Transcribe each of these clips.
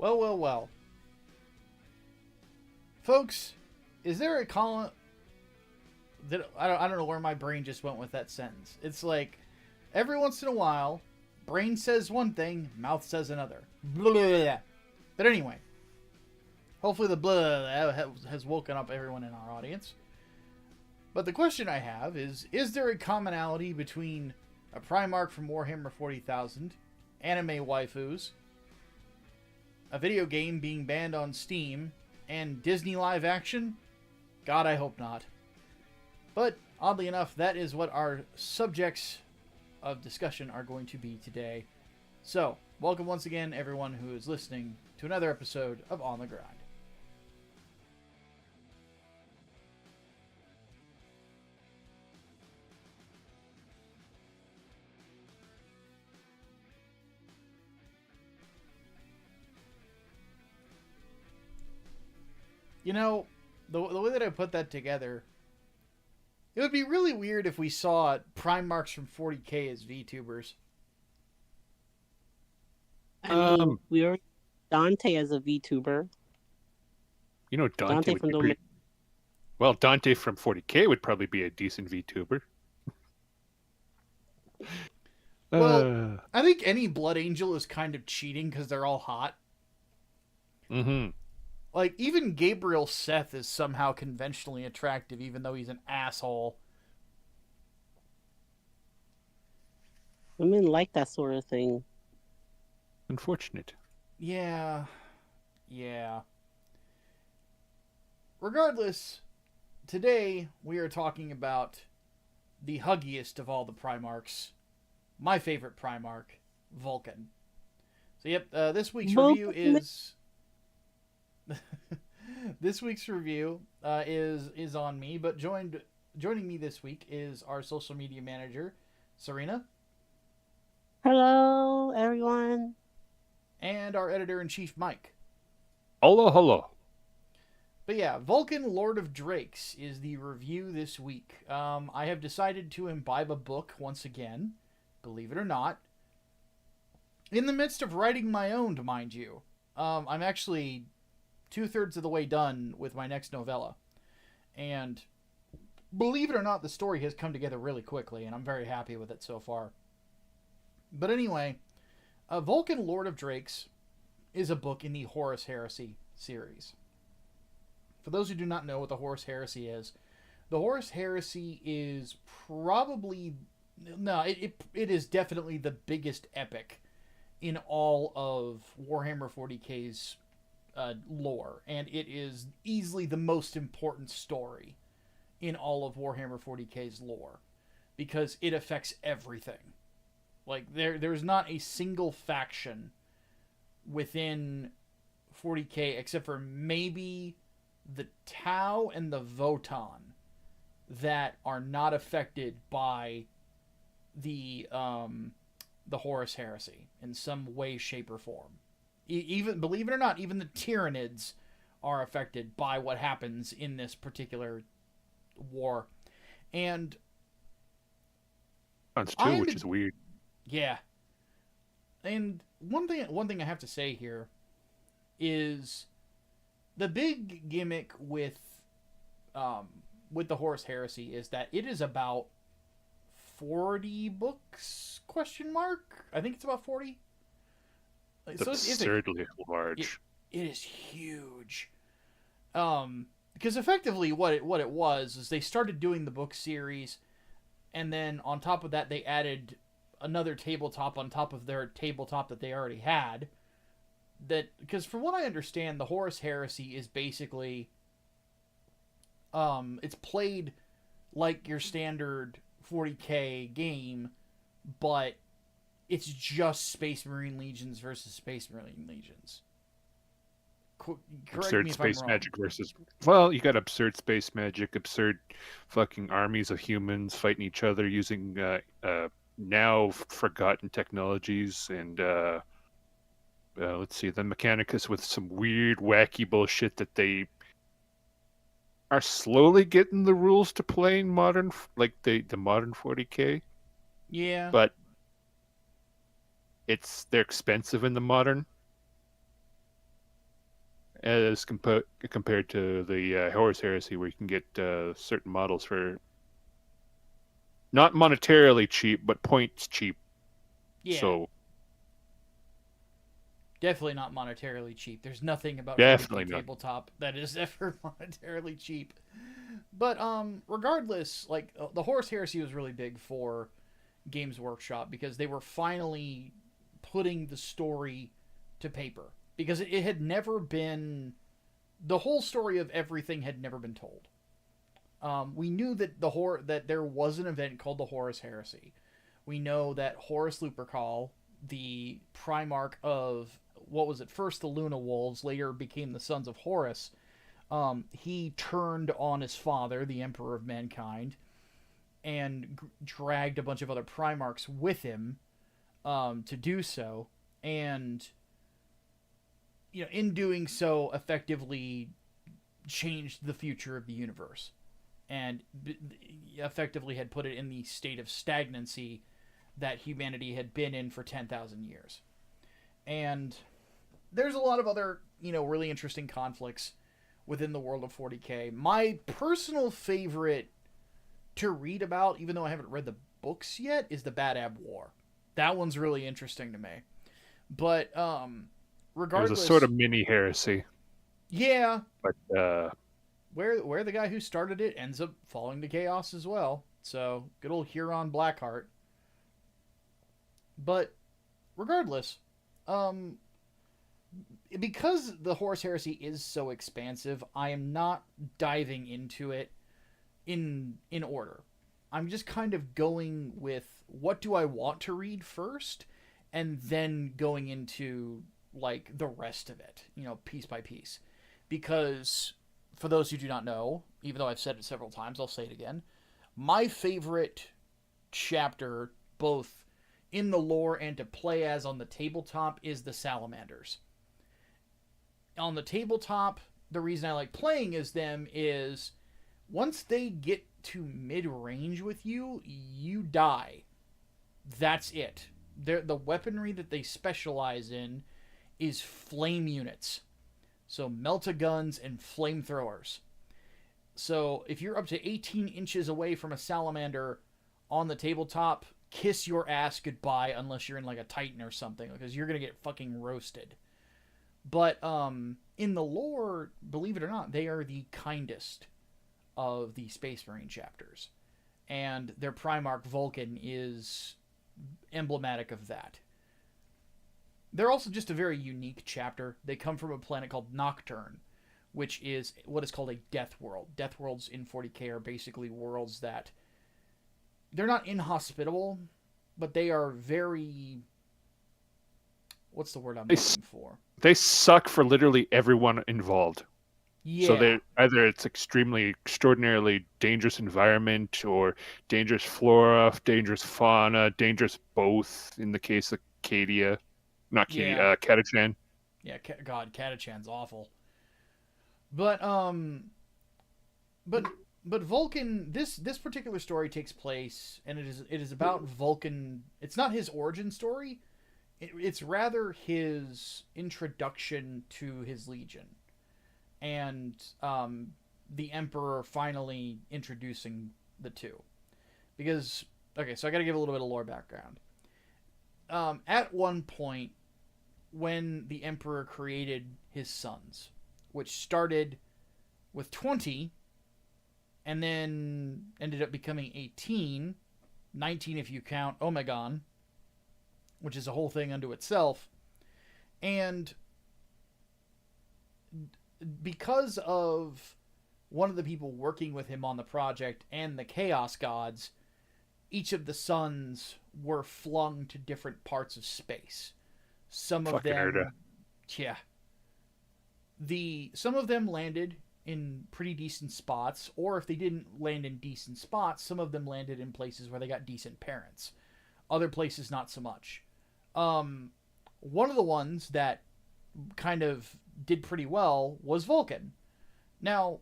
Well, well, well. Folks, is there a column that I don't know where my brain just went with that sentence. It's like every once in a while, brain says one thing, mouth says another. Blah, blah, blah. But anyway, hopefully the blah has woken up everyone in our audience. But the question I have is there a commonality between a Primarch from Warhammer 40,000, anime waifus, a video game being banned on Steam, and Disney live action? God, I hope not. But, oddly enough, that is what our subjects of discussion are going to be today. So, welcome once again, everyone who is listening to another episode of On the Grind. You know, the way that I put that together, it would be really weird if we saw Primarchs from 40k as VTubers. I mean, we already Dante as a VTuber. Dante Dante would from be the pretty... Well, Dante from 40k would probably be a decent VTuber. Well, I think any Blood Angel is kind of cheating because they're all hot. Mm-hmm. Like, even Gabriel Seth is somehow conventionally attractive, even though he's an asshole. Women like that sort of thing. Unfortunate. Yeah. Regardless, today we are talking about the huggiest of all the Primarchs. My favorite Primarch, Vulkan. So, yep, this week's review is... this week's review is on me, but joining me this week is our social media manager, Serena. Hello, everyone. And our editor-in-chief, Mike. Hello. But yeah, Vulkan, Lord of Drakes is the review this week. I have decided to imbibe a book once again, believe it or not. In the midst of writing my own, mind you. I'm actually 2/3 of the way done with my next novella. And believe it or not, the story has come together really quickly, and I'm very happy with it so far. But anyway, Vulkan, Lord of Drakes is a book in the Horus Heresy series. For those who do not know what the Horus Heresy is, the Horus Heresy is probably... No, it is definitely the biggest epic in all of Warhammer 40k's lore, and it is easily the most important story in all of Warhammer 40k's lore, because it affects everything. Like, there's not a single faction within 40k except for maybe the Tau and the Votan that are not affected by the Horus Heresy in some way, shape, or form. Even, believe it or not, even the Tyranids are affected by what happens in this particular war. And Sounds true, which is weird. Yeah. And one thing I have to say here is the big gimmick with the Horus Heresy is that it is about 40 books, ? I think it's about 40. So absurdly large. It is huge. Because effectively what it was is they started doing the book series, and then on top of that they added another tabletop on top of their tabletop that they already had. That, because from what I understand, the Horus Heresy is basically it's played like your standard 40k game, but it's just Space Marine Legions versus Space Marine Legions. Absurd space magic versus... Well, you got absurd space magic, absurd fucking armies of humans fighting each other using now forgotten technologies, and let's see, the Mechanicus with some weird, wacky bullshit that they are slowly getting the rules to play in modern, like the modern 40k. Yeah. But they're expensive in the modern. as compared to the Horus Heresy, where you can get certain models for not monetarily cheap, but points cheap. Yeah. So definitely not monetarily cheap. There's nothing about definitely 40K not. tabletop that is ever monetarily cheap. But regardless, like the Horus Heresy was really big for Games Workshop because they were finally putting the story to paper, because it had never been, the whole story of everything had never been told. We knew that that there was an event called the Horus Heresy. We know that Horus Lupercal, the Primarch of, what was it, first the Luna Wolves, later became the Sons of Horus, he turned on his father, the Emperor of Mankind, and dragged a bunch of other Primarchs with him to do so. And, you know, in doing so, effectively changed the future of the universe. And effectively had put it in the state of stagnancy that humanity had been in for 10,000 years. And there's a lot of other, you know, really interesting conflicts within the world of 40K. My personal favorite to read about, even though I haven't read the books yet, is the Bad Ab War. That one's really interesting to me. But regardless, It was a sort of mini heresy. Yeah. But where the guy who started it ends up falling to chaos as well. So, good old Huron Blackheart. But regardless, because the Horus Heresy is so expansive, I am not diving into it in order. I'm just kind of going with what do I want to read first, and then going into like the rest of it, you know, piece by piece. Because for those who do not know, even though I've said it several times, I'll say it again. My favorite chapter, both in the lore and to play as on the tabletop, is the Salamanders. On the tabletop, the reason I like playing as them is once they get to mid-range with you, you die. That's it. The weaponry that they specialize in is flame units. So melta-guns and flamethrowers. So if you're up to 18 inches away from a salamander on the tabletop, kiss your ass goodbye unless you're in like a Titan or something, because you're going to get fucking roasted. But in the lore, believe it or not, they are the kindest of the Space Marine chapters. And their Primarch Vulkan is emblematic of that. They're also just a very unique chapter. They come from a planet called Nocturne, which is what is called a death world. Death worlds in 40K are basically worlds that they're not inhospitable, but they are very... What's the word I'm looking for? They suck for literally everyone involved. Yeah. So either it's extraordinarily dangerous environment, or dangerous flora, dangerous fauna, dangerous both in the case of Cadia. Not Cadia, Yeah. Catachan. Yeah, God, Catachan's awful. But Vulkan, this particular story takes place, and it is about Vulkan. It's not his origin story. It's rather his introduction to his legion, and the Emperor finally introducing the two. Because, okay, so I got to give a little bit of lore background. At one point, when the Emperor created his sons, which started with 20, and then ended up becoming 18, 19 if you count Omegon, which is a whole thing unto itself. And because of one of the people working with him on the project and the Chaos Gods, each of the sons were flung to different parts of space. Some of them... Yeah. Some of them landed in pretty decent spots, or if they didn't land in decent spots, some of them landed in places where they got decent parents. Other places, not so much. One of the ones that kind of did pretty well was Vulkan. Now,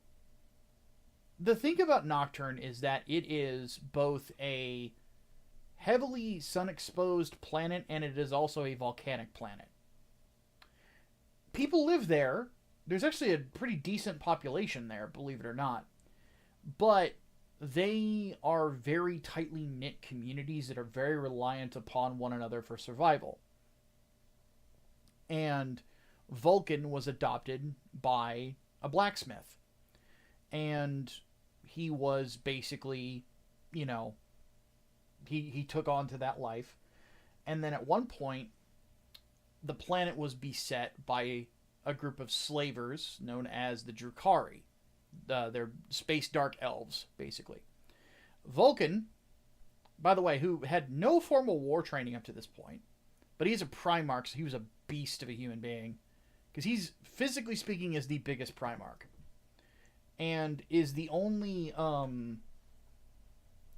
the thing about Nocturne is that it is both a heavily sun-exposed planet, and it is also a volcanic planet. People live there, there's actually a pretty decent population there, believe it or not. But they are very tightly knit communities that are very reliant upon one another for survival. And Vulkan was adopted by a blacksmith. And he was basically, you know, he took on to that life. And then at one point, the planet was beset by a group of slavers known as the Drukari. They're space dark elves, basically. Vulkan, by the way, who had no formal war training up to this point, but he's a Primarch, so he was a beast of a human being. Because he's, physically speaking, is the biggest Primarch. And is the only, I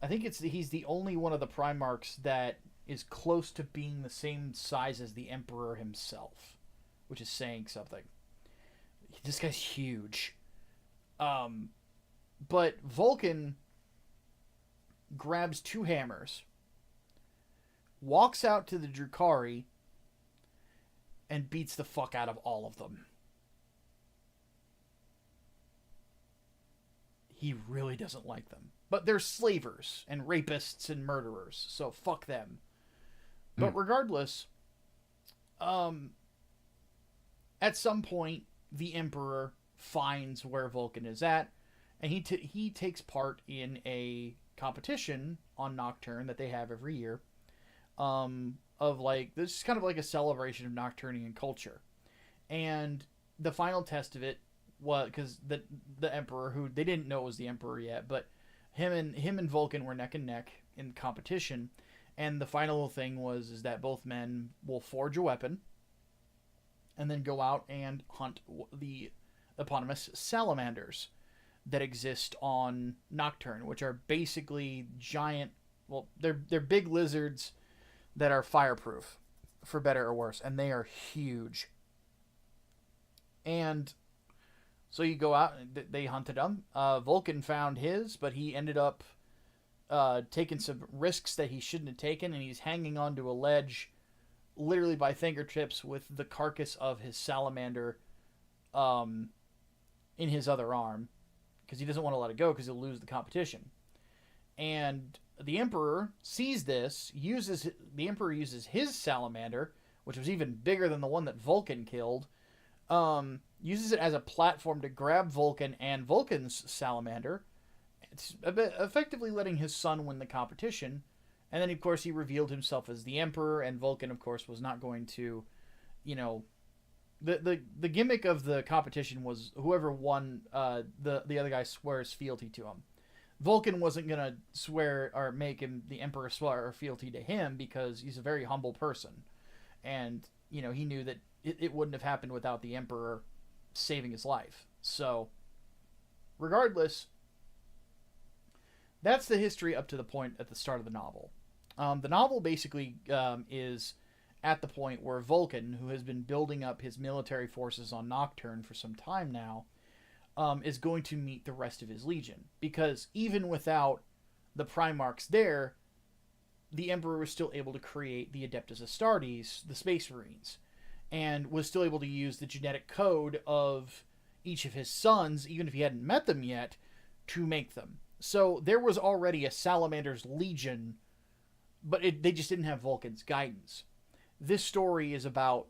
think he's the only one of the Primarchs that is close to being the same size as the Emperor himself, which is saying something. This guy's huge. But Vulkan grabs 2 hammers, walks out to the Drukari, and beats the fuck out of all of them. He really doesn't like them. But they're slavers and rapists and murderers, so fuck them. But regardless, at some point, the Emperor finds where Vulkan is at, and he takes part in a competition on Nocturne that they have every year, of like, this is kind of like a celebration of Nocturnian culture. And the final test of it was, because the Emperor, who they didn't know was the Emperor yet, but him and Vulkan were neck and neck in competition, and the final thing is that both men will forge a weapon and then go out and hunt the eponymous salamanders that exist on Nocturne, which are basically giant, well, they're big lizards that are fireproof, for better or worse, and they are huge. And so you go out, and they hunted them. Vulkan found his, but he ended up taking some risks that he shouldn't have taken, and he's hanging onto a ledge literally by fingertips with the carcass of his salamander in his other arm, because he doesn't want to let it go because he'll lose the competition. And the Emperor sees this, uses his salamander, which was even bigger than the one that Vulkan killed, uses it as a platform to grab Vulkan and Vulkan's salamander. It's effectively letting his son win the competition. And then, of course, he revealed himself as the Emperor, and Vulkan, of course, was not going to, you know... The gimmick of the competition was whoever won, the other guy swears fealty to him. Vulkan wasn't going to swear or make him, the Emperor, swear fealty to him, because he's a very humble person. And, you know, he knew that it wouldn't have happened without the Emperor saving his life. So, regardless, that's the history up to the point at the start of the novel. The novel basically is at the point where Vulkan, who has been building up his military forces on Nocturne for some time now, is going to meet the rest of his legion. Because even without the Primarchs there, the Emperor was still able to create the Adeptus Astartes, the Space Marines, and was still able to use the genetic code of each of his sons, even if he hadn't met them yet, to make them. So there was already a Salamander's Legion, but they just didn't have Vulkan's guidance. This story is about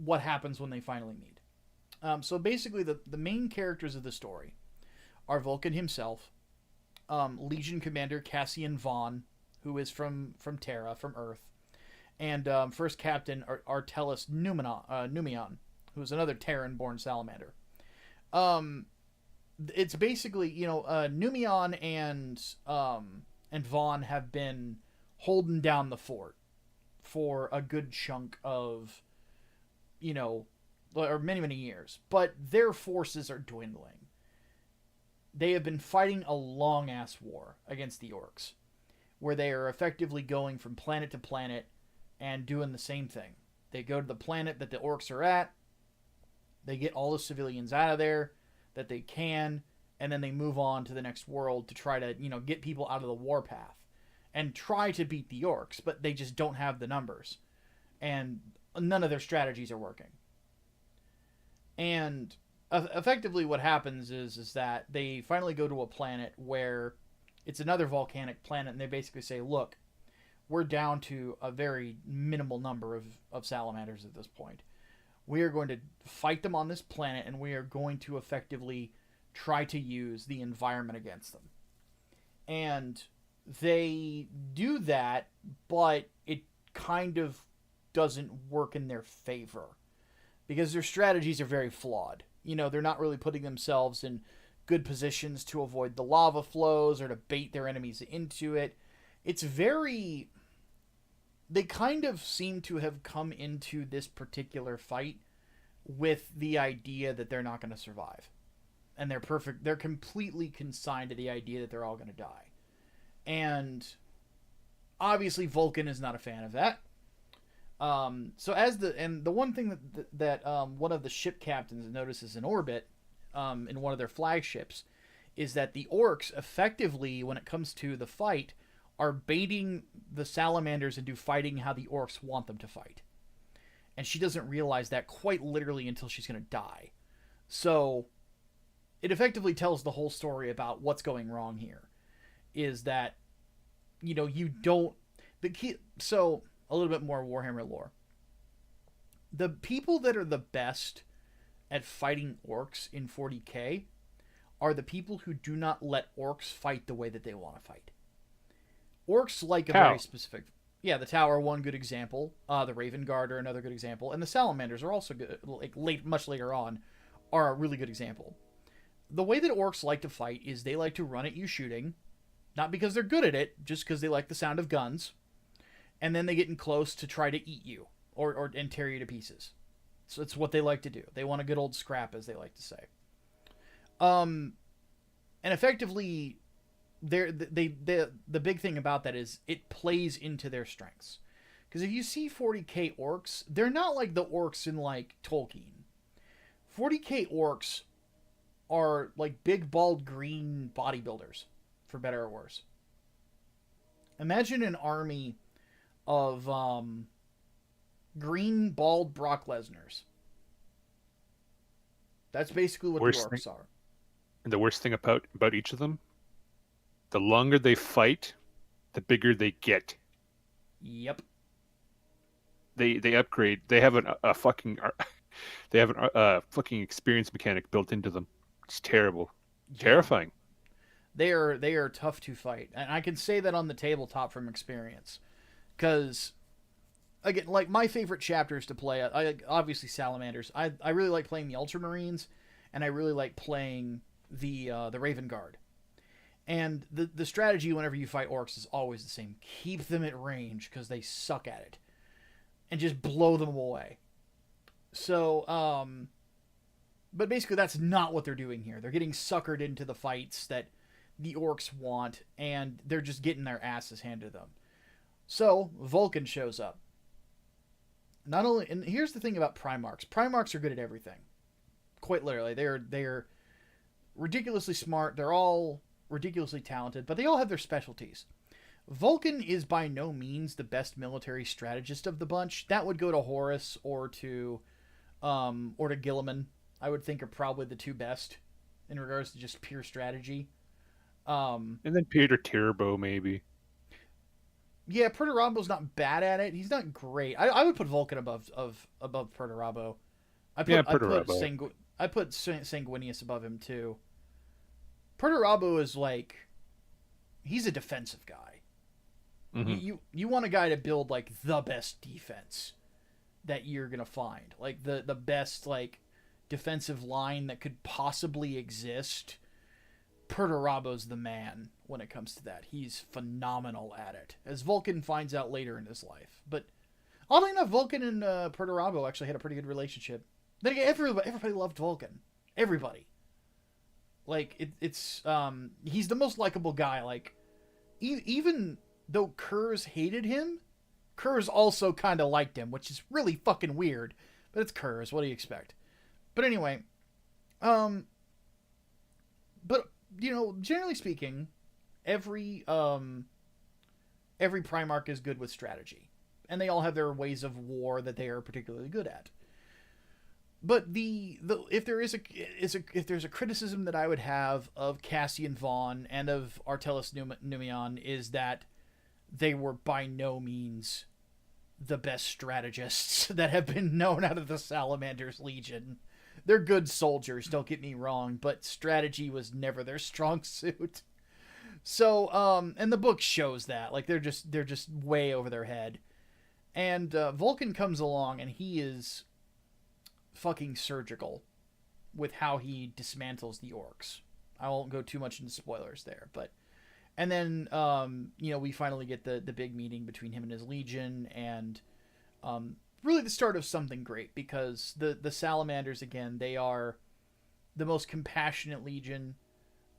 what happens when they finally meet. So basically, the main characters of the story are Vulkan himself, Legion Commander Cassian Vaughn, who is from Terra, from Earth, and First Captain Artellus Numion, who's another Terran-born salamander. It's basically, you know, Numion and Vaughn have been holding down the fort for a good chunk of, you know, or many, many years. But their forces are dwindling. They have been fighting a long-ass war against the orcs, where they are effectively going from planet to planet and doing the same thing. They go to the planet that the orcs are at, they get all the civilians out of there that they can, and then they move on to the next world to try to, you know, get people out of the warpath and try to beat the orcs, but they just don't have the numbers. And none of their strategies are working. And effectively what happens is that they finally go to a planet where it's another volcanic planet, and they basically say, look, we're down to a very minimal number of salamanders at this point. We are going to fight them on this planet, and we are going to effectively try to use the environment against them. And they do that, but it kind of doesn't work in their favor because their strategies are very flawed. You know, they're not really putting themselves in good positions to avoid the lava flows or to bait their enemies into it. It's very... They kind of seem to have come into this particular fight with the idea that they're not going to survive. And they're completely consigned to the idea that they're all going to die. And obviously Vulkan is not a fan of that. The one thing that one of the ship captains notices in orbit, in one of their flagships, is that the orcs effectively, when it comes to the fight, are baiting the salamanders into fighting how the orcs want them to fight. And she doesn't realize that quite literally until she's going to die. So it effectively tells the whole story about what's going wrong here. Is that, you know, you don't... So, a little bit more Warhammer lore. The people that are the best at fighting orcs in 40k are the people who do not let orcs fight the way that they want to fight. Orcs like a very specific... Yeah, the Tower, one good example. The Raven Guard are another good example. And the Salamanders are also good. Like much later on, are a really good example. The way that orcs like to fight is they like to run at you shooting. Not because they're good at it, just because they like the sound of guns. And then they get in close to try to eat you. And tear you to pieces. So it's what they like to do. They want a good old scrap, as they like to say. And effectively... the big thing about that is it plays into their strengths. Because if you see 40k orcs, they're not like the orcs in like Tolkien. 40k orcs are like big bald green bodybuilders, for better or worse. Imagine an army of green bald Brock Lesnar's. That's basically what the orcs are. And the worst thing about each of them, the longer they fight, the bigger they get. Yep. They upgrade. They have a fucking experience mechanic built into them. It's terrible. Yeah. Terrifying. They are tough to fight. And I can say that on the tabletop from experience. Because, again, like my favorite chapters to play, obviously Salamanders. I really like playing the Ultramarines, and I really like playing the Raven Guard. And the strategy whenever you fight orcs is always the same. Keep them at range because they suck at it. And just blow them away. So, but basically that's not what they're doing here. They're getting suckered into the fights that the orcs want, and they're just getting their asses handed to them. So, Vulkan shows up. Not only, and here's the thing about Primarchs. Primarchs are good at everything. Quite literally. They're ridiculously smart. They're all ridiculously talented, but they all have their specialties. Vulkan is by no means the best military strategist of the bunch. That would go to Horus or to Gilliman. I would think are probably the two best in regards to just pure strategy. And then Peter Turbo maybe. Yeah, Perturabo's not bad at it. He's not great. I would put Vulkan above Perturabo. I put Sanguinius above him too. Perturabo is like, he's a defensive guy. Mm-hmm. You want a guy to build like the best defense that you're gonna find, like the best like defensive line that could possibly exist. Perturabo's the man when it comes to that. He's phenomenal at it, as Vulkan finds out later in his life. But oddly enough, Vulkan and Perturabo actually had a pretty good relationship. Then again, everybody loved Vulkan. Everybody. Like it's he's the most likable guy. Like even though Kurz hated him, Kurz also kind of liked him, which is really fucking weird. But it's Kurz. What do you expect? But anyway, but you know, generally speaking, every Primarch is good with strategy, and they all have their ways of war that they are particularly good at. But the if there is if there's a criticism that I would have of Cassian Vaughn and of Artelis Numion is that they were by no means the best strategists that have been known out of the Salamander's Legion. They're good soldiers, don't get me wrong, but strategy was never their strong suit. So, and the book shows that. Like, they're just way over their head. And Vulkan comes along, and he is fucking surgical with how he dismantles the orcs. I won't go too much into spoilers there, but... And then, we finally get the big meeting between him and his legion, and really the start of something great, because the Salamanders, again, they are the most compassionate legion.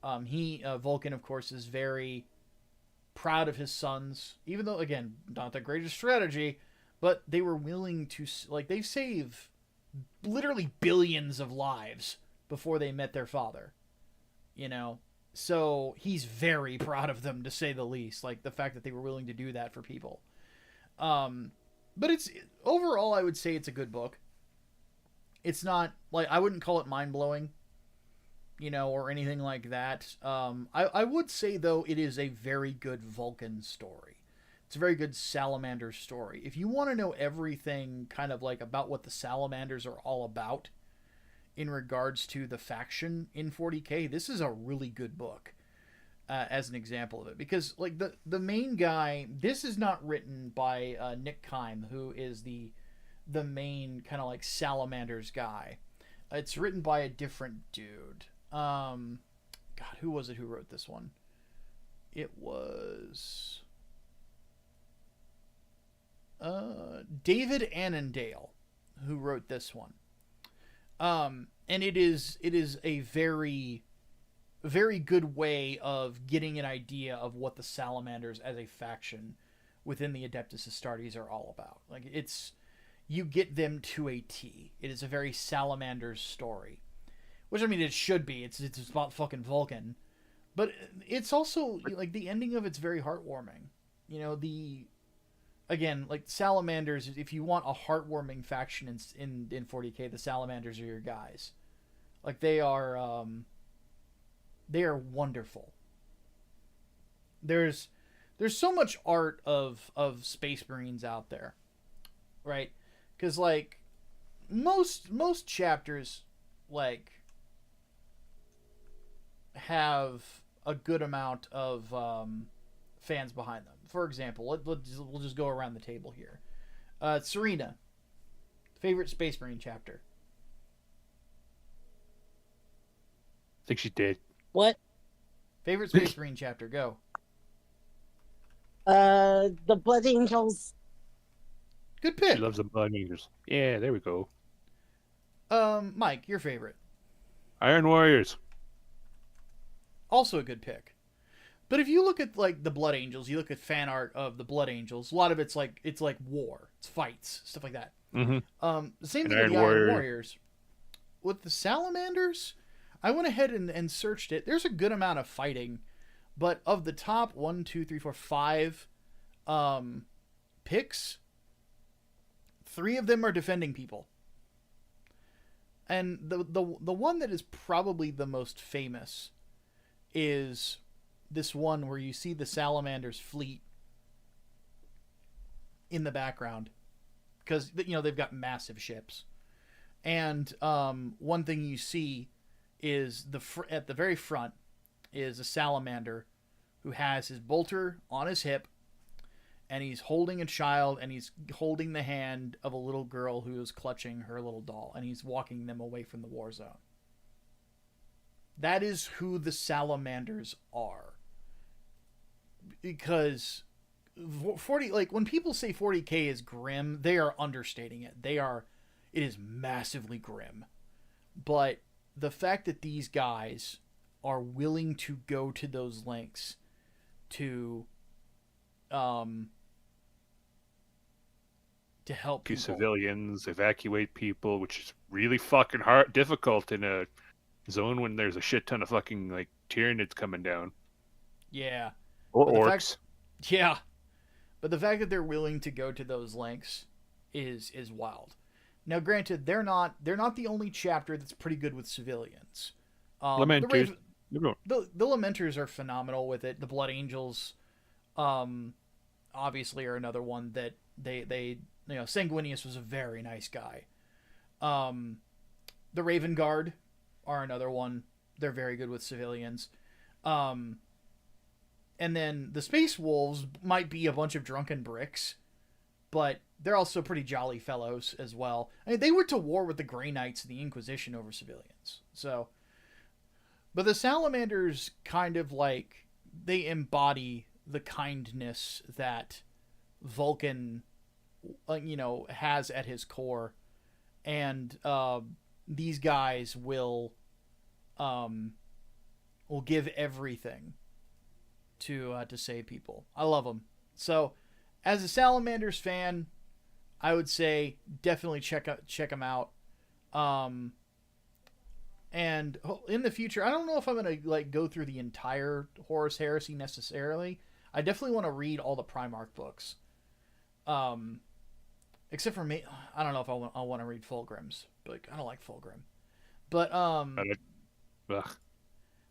Vulkan, of course, is very proud of his sons, even though, again, not the greatest strategy, but they were willing to, like, they save literally billions of lives before they met their father, So he's very proud of them, to say the least. Like, the fact that they were willing to do that for people. But it's overall, I would say it's a good book. It's not like, I wouldn't call it mind blowing, or anything like that. I would say though, it is a very good Vulkan story. It's a very good Salamander story. If you want to know everything kind of like about what the Salamanders are all about in regards to the faction in 40K, this is a really good book as an example of it. Because like the main guy, this is not written by Nick Kime, who is the main kind of like Salamanders guy. It's written by a different dude. God, who was it who wrote this one? It was David Annandale who wrote this one. And it is a very, very good way of getting an idea of what the Salamanders as a faction within the Adeptus Astartes are all about. Like, you get them to a T. It is a very Salamanders story. Which, I mean, it should be. It's about fucking Vulkan. But it's also, like, the ending of it's very heartwarming. Again, like, Salamanders, if you want a heartwarming faction in 40K, the Salamanders are your guys. Like, they are wonderful. There's so much art of Space Marines out there, right? Because, like, most chapters, like, have a good amount of fans behind them. For example, we'll just go around the table here. Serena, favorite Space Marine chapter? I think she did. What? Favorite Space Marine chapter? Go. The Blood Angels. Good pick. She loves the Blood Angels. Yeah, there we go. Mike, your favorite? Iron Warriors. Also a good pick. But if you look at like the Blood Angels, you look at fan art of the Blood Angels, a lot of it's like war, it's fights, stuff like that. Mm-hmm. The same thing with the Iron Warriors. With the Salamanders, I went ahead and searched it. There's a good amount of fighting, but of the top 5 picks, 3 of them are defending people. And the one that is probably the most famous is this one where you see the Salamander's fleet in the background, because they've got massive ships. And one thing you see is at the very front is a Salamander who has his bolter on his hip, and he's holding a child, and he's holding the hand of a little girl who is clutching her little doll, and he's walking them away from the war zone. That is who the Salamanders are. Because 40, like, when people say 40K is grim, they are understating it. It is massively grim. But the fact that these guys are willing to go to those lengths to help people. Civilians, evacuate people, which is really fucking difficult in a zone when there's a shit ton of fucking like Tyranids coming down. Yeah. Or orcs. Yeah. But the fact that they're willing to go to those lengths is wild. Now, granted, they're not the only chapter that's pretty good with civilians. Lamenters. The Lamenters are phenomenal with it. The Blood Angels, obviously, are another one that they Sanguinius was a very nice guy. The Raven Guard are another one. They're very good with civilians. And then the Space Wolves might be a bunch of drunken bricks, but they're also pretty jolly fellows as well. I mean, they went to war with the Grey Knights and the Inquisition over civilians. So, but the Salamanders kind of like, they embody the kindness that Vulkan, has at his core. And these guys will give everything to save people. I love them. So, as a Salamanders fan, I would say definitely check them out. And in the future, I don't know if I'm gonna go through the entire Horus Heresy necessarily. I definitely want to read all the Primarch books. Except for me, I don't know if I want to read Fulgrim's. But I don't like Fulgrim. But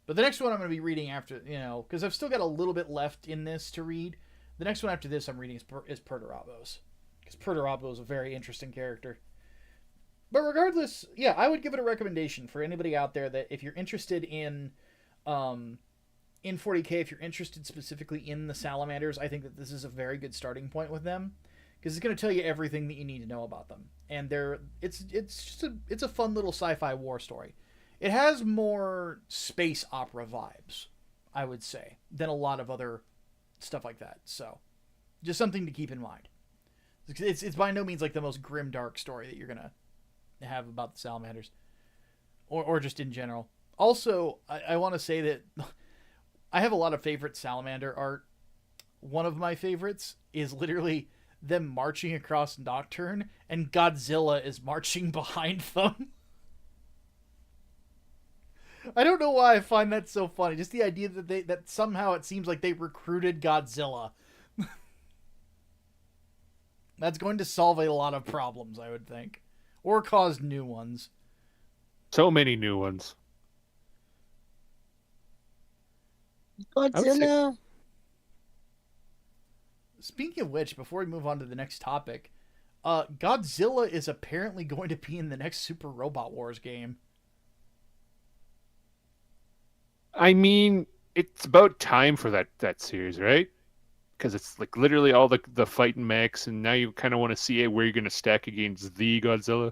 But the next one I'm going to be reading after, because I've still got a little bit left in this to read. The next one after this I'm reading is Perturabos. Because Perturabo is a very interesting character. But regardless, yeah, I would give it a recommendation for anybody out there that if you're interested in 40K, if you're interested specifically in the Salamanders, I think that this is a very good starting point with them. Because it's going to tell you everything that you need to know about them. And it's a fun little sci-fi war story. It has more space opera vibes, I would say, than a lot of other stuff like that. So, just something to keep in mind. It's by no means like the most grim, dark story that you're going to have about the Salamanders. Or just in general. Also, I want to say that I have a lot of favorite Salamander art. One of my favorites is literally them marching across Nocturne, and Godzilla is marching behind them. I don't know why I find that so funny. Just the idea that somehow it seems like they recruited Godzilla. That's going to solve a lot of problems, I would think. Or cause new ones. So many new ones. Godzilla. Speaking of which, before we move on to the next topic, Godzilla is apparently going to be in the next Super Robot Wars game. I mean, it's about time for that series, right? Because it's like literally all the fighting mechs, and now you kind of want to see where you're going to stack against the Godzilla.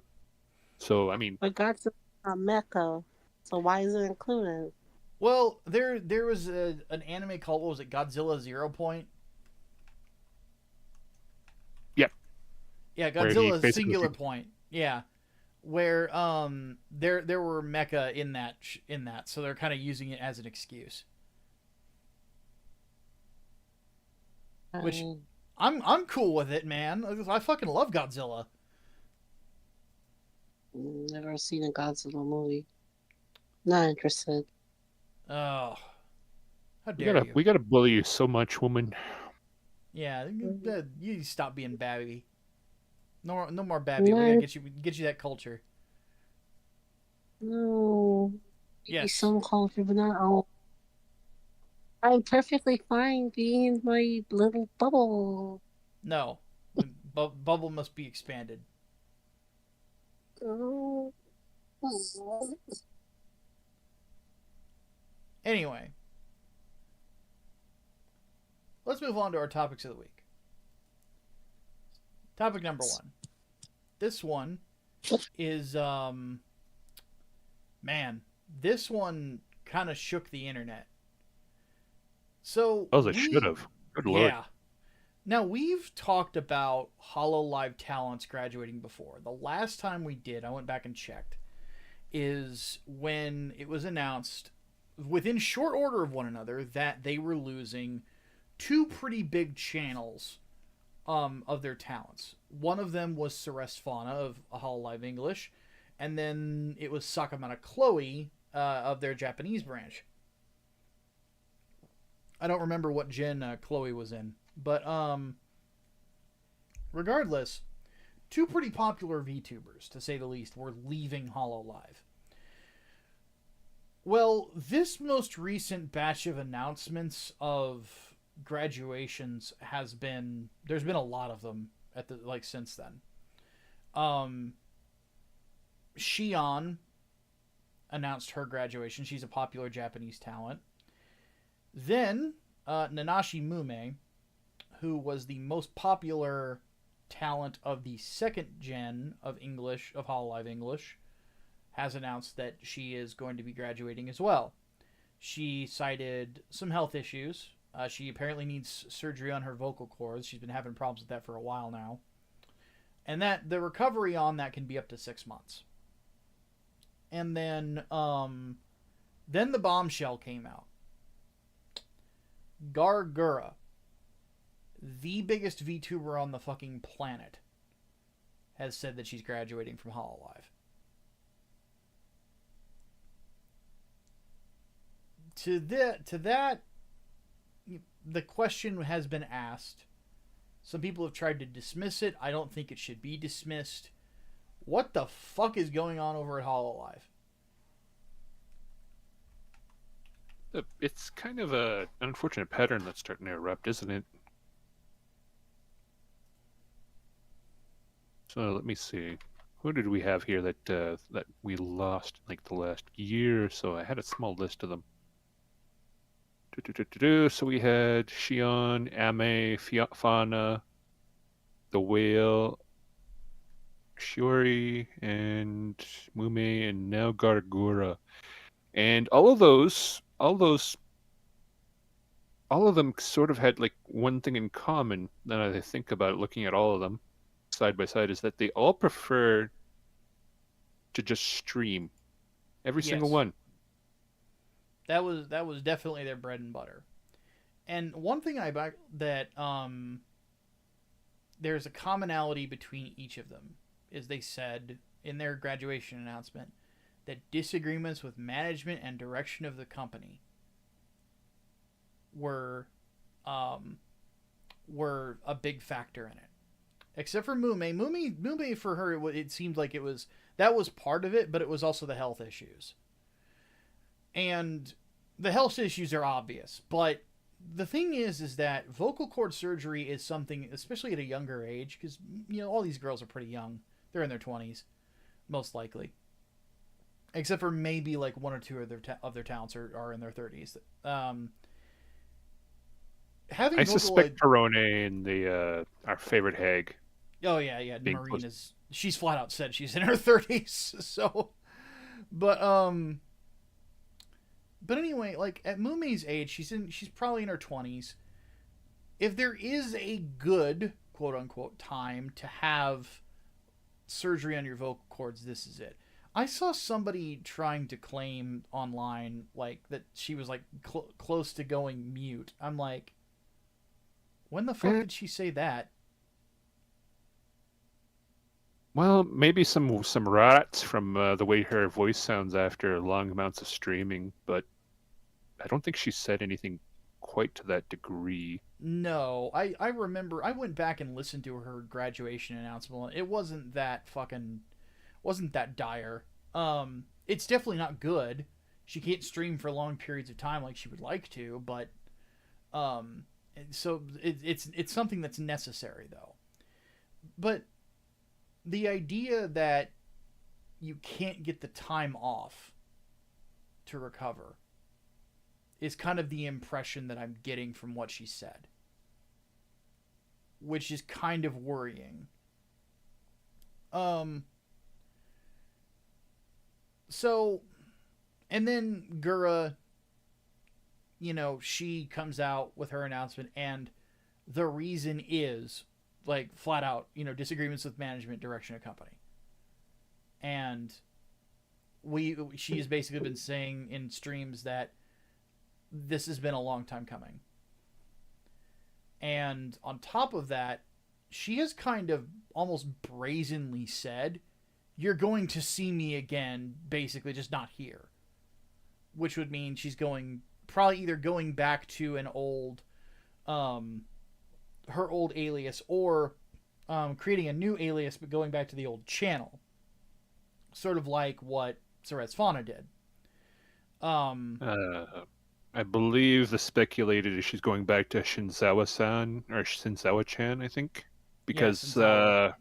So, I mean... But Godzilla's not mecha, so why is it included? Well, there was an anime called, what was it, Godzilla 0 Point? Yep. Yeah, Godzilla Singular Point. Yeah. Where there were mecha in that, so they're kind of using it as an excuse. Which I'm cool with it, man. I fucking love Godzilla. Never seen a Godzilla movie. Not interested. Oh, how dare you? We gotta bully you so much, woman. Yeah, you stop being babby. No more babby. We gotta get you that culture. No. Yes. Some culture, but not all. I'm perfectly fine being in my little bubble. No, bubble must be expanded. Oh. Anyway, let's move on to our topics of the week. Topic number 1. This one is, man, this one kind of shook the internet. So, it should have. Good lord. Yeah. Now, we've talked about Hololive talents graduating before. The last time we did, I went back and checked, is when it was announced within short order of one another that they were losing 2 pretty big channels of their talents. One of them was Ceres Fauna of Hololive English, and then it was Sakamana Chloe of their Japanese branch. I don't remember what gen Chloe was in, but regardless, two pretty popular VTubers, to say the least, were leaving Hololive. Well, this most recent batch of announcements of graduations there's been a lot of them since then. Shion announced her graduation. She's a popular Japanese talent. Then Nanashi Mume, who was the most popular talent of the second gen of Hololive English, has announced that she is going to be graduating as well. She cited some health issues. She apparently needs surgery on her vocal cords. She's been having problems with that for a while now. And that the recovery on that can be up to 6 months. And then the bombshell came out. Gawr Gura, the biggest VTuber on the fucking planet, has said that she's graduating from Hololive. To that, the question has been asked. Some people have tried to dismiss it. I don't think it should be dismissed. What the fuck is going on over at Hololive? It's kind of an unfortunate pattern that's starting to erupt, isn't it? So let me see. Who did we have here that we lost like the last year or so? I had a small list of them. So we had Shion, Ame, Fauna, The Whale, Shiori, and Mume, and now Gawr Gura. And all of them sort of had like one thing in common. Now that I think about it, looking at all of them side by side, is that they all prefer to just stream. Every single one. That was definitely their bread and butter. And one thing there's a commonality between each of them is they said in their graduation announcement that disagreements with management and direction of the company were a big factor in it. Except for Mume. Mume for her, it seemed like that was part of it, but it was also the health issues. And the health issues are obvious, but the thing is that vocal cord surgery is something, especially at a younger age, because all these girls are pretty young. They're in their 20s, most likely. Except for maybe like one or two of their talents are in their 30s. I suspect Perone and our favorite hag. Oh yeah. Marina's. She's flat out said she's in her 30s. So, But anyway, like at Mume's age, she's probably in her 20s. If there is a good quote unquote time to have surgery on your vocal cords, this is it. I saw somebody trying to claim online like that she was like close to going mute. I'm like, when the fuck did she say that? Well, maybe some rats from the way her voice sounds after long amounts of streaming, but I don't think she said anything quite to that degree. No, I remember I went back and listened to her graduation announcement. It wasn't that dire. It's definitely not good. She can't stream for long periods of time like she would like to, but so it's something that's necessary though. But the idea that you can't get the time off to recover is kind of the impression that I'm getting from what she said, which is kind of worrying. So, and then Gura, she comes out with her announcement, and the reason is like flat out, disagreements with management, direction of company. And she has basically been saying in streams that this has been a long time coming. And on top of that, she has kind of almost brazenly said, you're going to see me again, basically just not here. Which would mean she's probably either going back to an old, her old alias, or creating a new alias but going back to the old channel, sort of like what Ceres Fauna did. Uh, I believe the speculated is she's going back to Shinzawa-san or Shinzawa-chan, I think, Yeah, because Senzawa.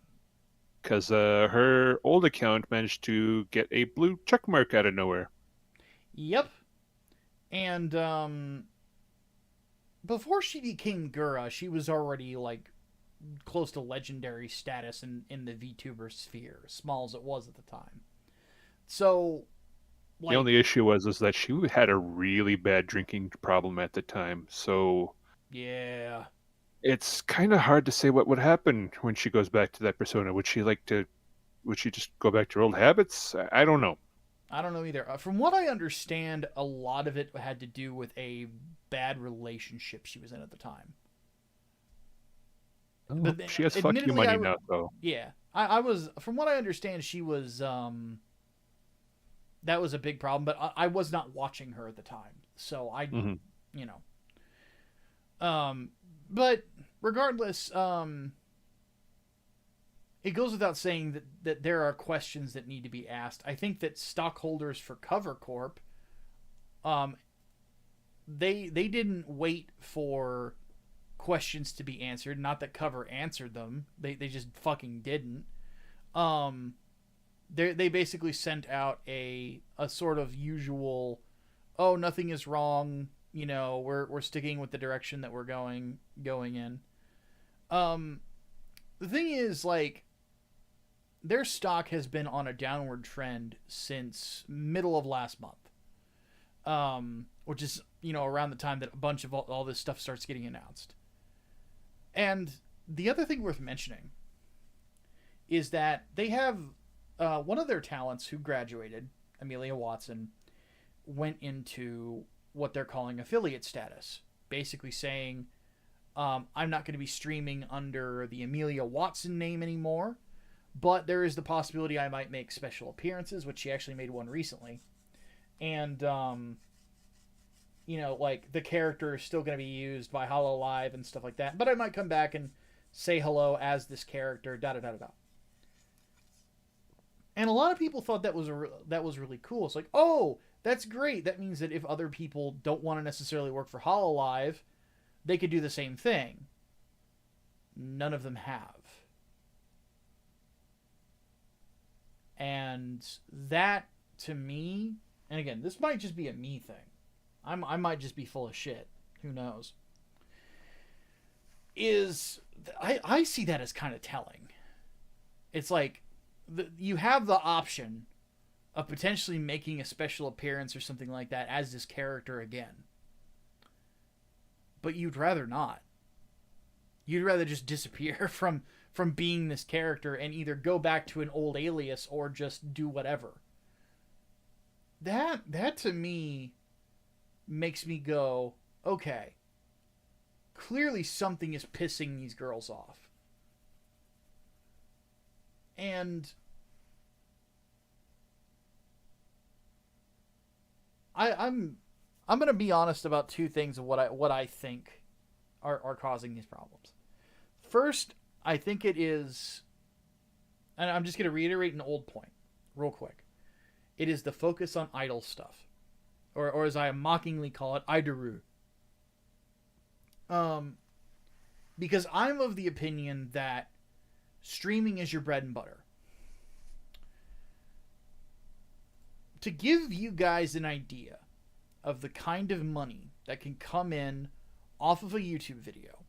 her old account managed to get a blue check mark out of nowhere. Yep. And before she became Gura, she was already like close to legendary status in the VTuber sphere, small as it was at the time. So, The like, only issue was that she had a really bad drinking problem at the time, so yeah, it's kind of hard to say what would happen when she goes back to that persona. Would she just go back to her old habits? I don't know. I don't know either. From what I understand, a lot of it had to do with a bad relationship she was in at the time. Oh, But she has fuck you admittedly, money now, though. yeah, I was, from what I understand, she was that was a big problem. But I was not watching her at the time, so Hmm. you know, but regardless, it goes without saying that there are questions that need to be asked. I think that stockholders for Cover Corp, um, they didn't wait for questions to be answered. Not that Cover answered them. They just fucking didn't. Um, they basically sent out a sort of usual, oh, nothing is wrong. You know, we're sticking with the direction that we're going in. Um, the thing is, like, their stock has been on a downward trend since middle of last month, which is, you know, around the time that a bunch of all this stuff starts getting announced. And the other thing worth mentioning is that they have one of their talents who graduated, Amelia Watson, went into what they're calling affiliate status, basically saying, I'm not going to be streaming under the Amelia Watson name anymore, but there is the possibility I might make special appearances, which she actually made one recently. And, you know, like, the character is still going to be used by Hololive and stuff like that, but I might come back and say hello as this character, da-da-da-da-da. And a lot of people thought that was really cool. It's like, oh, that's great. That means that if other people don't want to necessarily work for Hololive, they could do the same thing. None of them have. And that, to me, and again, this might just be a me thing. I might just be full of shit. Who knows? I see that as kind of telling. It's like, you have the option of potentially making a special appearance or something like that as this character again. But you'd rather not. You'd rather just disappear from being this character and either go back to an old alias or just do whatever. That to me makes me go, okay, clearly something is pissing these girls off. And I'm gonna be honest about two things of what I think are causing these problems. First, I think it is, and I'm just gonna reiterate an old point, real quick. It is the focus on idle stuff, or as I mockingly call it, iduru. Because I'm of the opinion that streaming is your bread and butter. To give you guys an idea of the kind of money that can come in off of a YouTube video,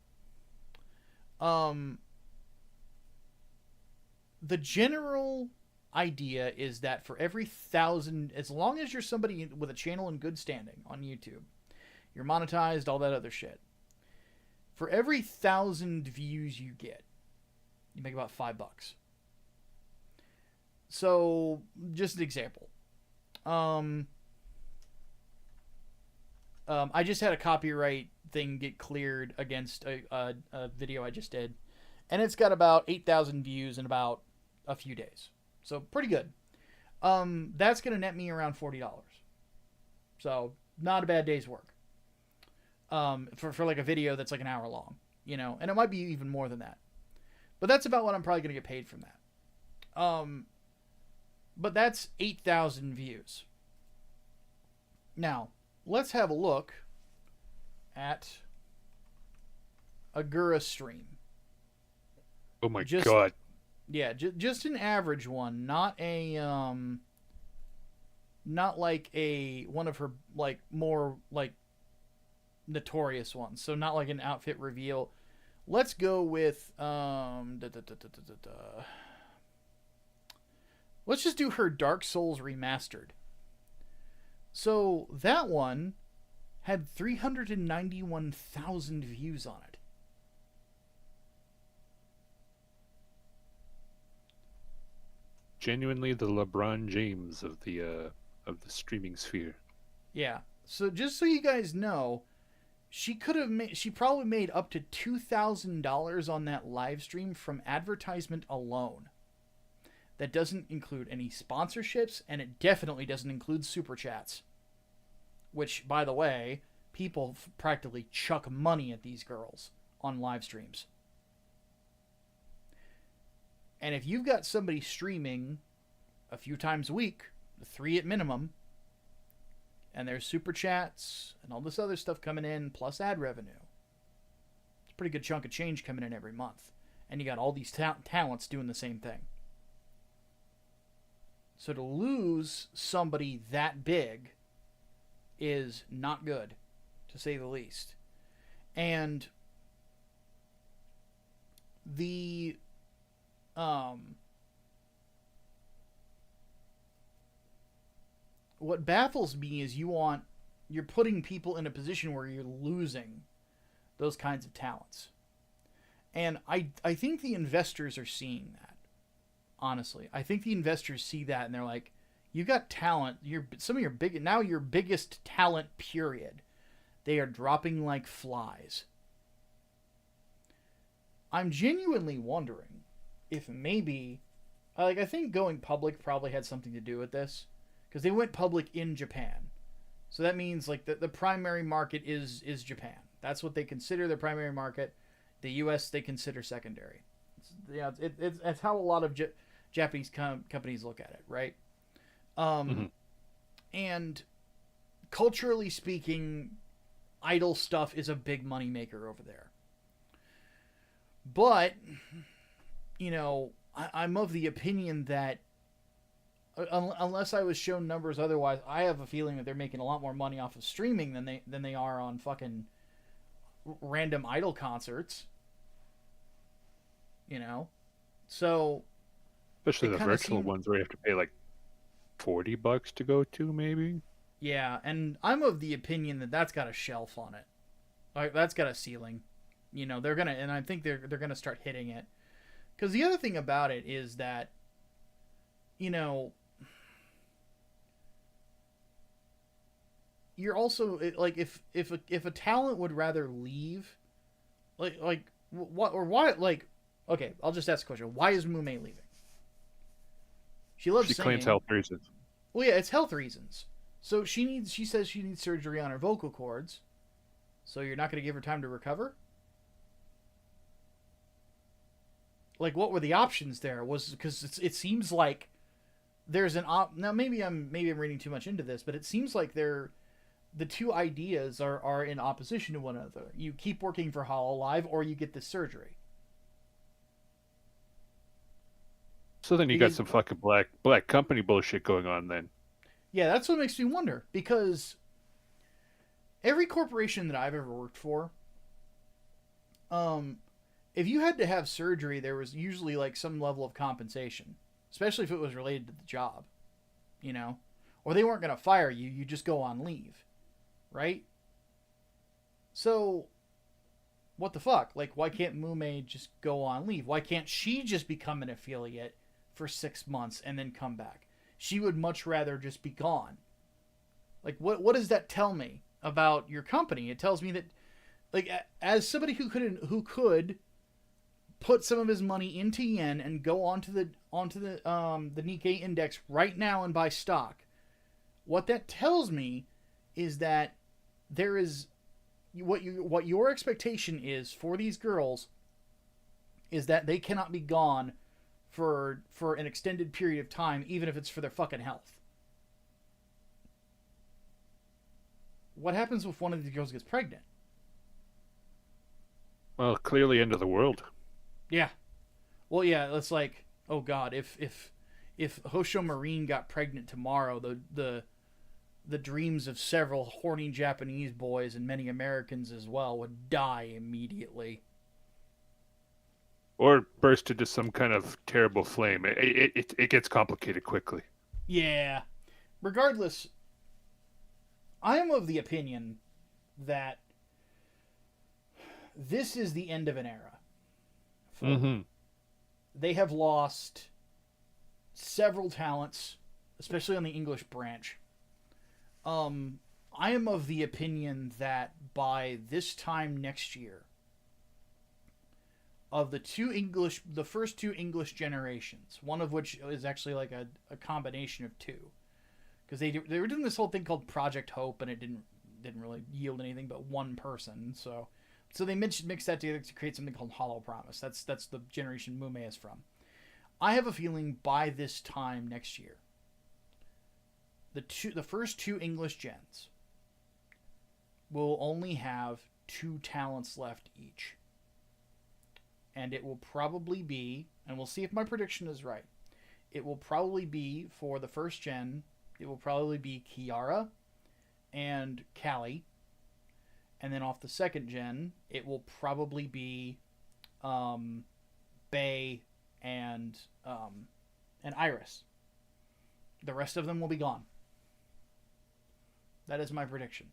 the general idea is that for every 1,000, as long as you're somebody with a channel in good standing on YouTube, you're monetized, all that other shit, for every 1,000 views you get, you make about $5. So, just an example. I just had a copyright thing get cleared against a video I just did, and it's got about 8,000 views in about a few days. So pretty good. That's gonna net me around $40. So not a bad day's work. For like a video that's like an hour long, you know, and it might be even more than that. But that's about what I'm probably going to get paid from that. But that's 8,000 views. Now, let's have a look at a Gura stream. Oh my god. Yeah, just an average one, not a not like a one of her like more like notorious ones. So not like an outfit reveal. Let's go with let's just do her Dark Souls remastered. So that one had 391,000 views on it. Genuinely the LeBron James of the streaming sphere. Yeah. So just so you guys know, she probably made up to $2,000 on that live stream from advertisement alone. That doesn't include any sponsorships, and it definitely doesn't include super chats. Which, by the way, people practically chuck money at these girls on live streams. And if you've got somebody streaming a few times a week, 3 at minimum, and there's super chats and all this other stuff coming in, plus ad revenue, it's a pretty good chunk of change coming in every month. And you got all these talents doing the same thing. So to lose somebody that big is not good, to say the least. And the what baffles me is you're putting people in a position where you're losing those kinds of talents. And I think the investors are seeing that. Honestly, I think the investors see that and they're like, you got talent, your biggest talent period, they are dropping like flies. I'm genuinely wondering if maybe, I think going public probably had something to do with this, because they went public in Japan. So that means like the primary market is Japan. That's what they consider their primary market. The US they consider secondary. It's how a lot of Japanese companies look at it, right? And culturally speaking, idol stuff is a big moneymaker over there. But, I'm of the opinion that unless I was shown numbers otherwise, I have a feeling that they're making a lot more money off of streaming than they are on fucking random idol concerts. So especially the virtual ones where you have to pay like $40 to go to, maybe. Yeah, and I'm of the opinion that that's got a shelf on it. Like that's got a ceiling. They're gonna, and I think they're gonna start hitting it. Because the other thing about it is that, you're also like if a talent would rather leave, like what or why like, okay, I'll just ask a question. Why is Mume leaving? She loves singing. She claims health reasons. Well, yeah, it's health reasons. So she says she needs surgery on her vocal cords. So you're not going to give her time to recover? Like, what were the options there? Because it seems like there's an now maybe I'm reading too much into this, but it seems like the two ideas are in opposition to one another. You keep working for Hololive, or you get this surgery. So then you got some fucking black company bullshit going on then. Yeah, that's what makes me wonder, because every corporation that I've ever worked for, if you had to have surgery, there was usually like some level of compensation, especially if it was related to the job, or they weren't going to fire you. You just go on leave, right? So what the fuck? Like, why can't Mume just go on leave? Why can't she just become an affiliate for 6 months and then come back? She would much rather just be gone. Like, what does that tell me about your company? It tells me that, like, as somebody who could put some of his money into yen and go onto the Nikkei index right now and buy stock, what that tells me is that there is what your expectation is for these girls is that they cannot be gone for an extended period of time, even if it's for their fucking health. What happens if one of these girls gets pregnant? Well, clearly end of the world. Yeah. Well, yeah, it's like, oh god, if Hosho Marine got pregnant tomorrow, the dreams of several horny Japanese boys and many Americans as well would die immediately. Or burst into some kind of terrible flame. It gets complicated quickly. Yeah. Regardless, I am of the opinion that this is the end of an era. Mm-hmm. They have lost several talents, especially on the English branch. I am of the opinion that by this time next year, of the first two English generations, one of which is actually like a combination of two, because they were doing this whole thing called Project Hope, and it didn't really yield anything but one person. So they mixed that together to create something called Hollow Promise. That's the generation Mume is from. I have a feeling by this time next year, the first two English gens will only have two talents left each. And it will probably be, and we'll see if my prediction is right, it will probably be, for the first gen, it will probably be Kiara and Callie. And then off the second gen, it will probably be Bae and Iris. The rest of them will be gone. That is my prediction.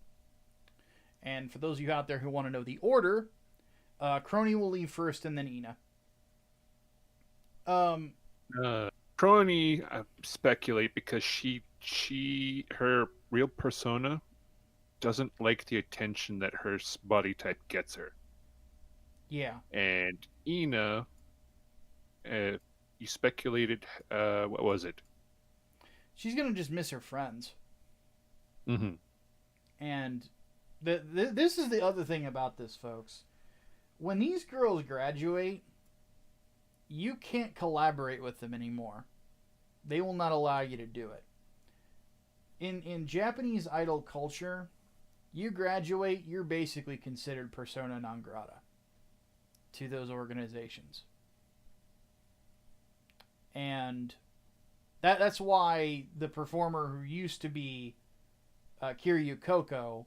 And for those of you out there who want to know the order, Crony will leave first, and then Ina. Crony, I speculate because her real persona doesn't like the attention that her body type gets her. Yeah. And Ina, you speculated, what was it? She's gonna just miss her friends. Mm-hmm. And this is the other thing about this, folks. When these girls graduate, you can't collaborate with them anymore. They will not allow you to do it. In Japanese idol culture, you graduate, you're basically considered persona non grata to those organizations. And that's why the performer who used to be Kiryu Koko,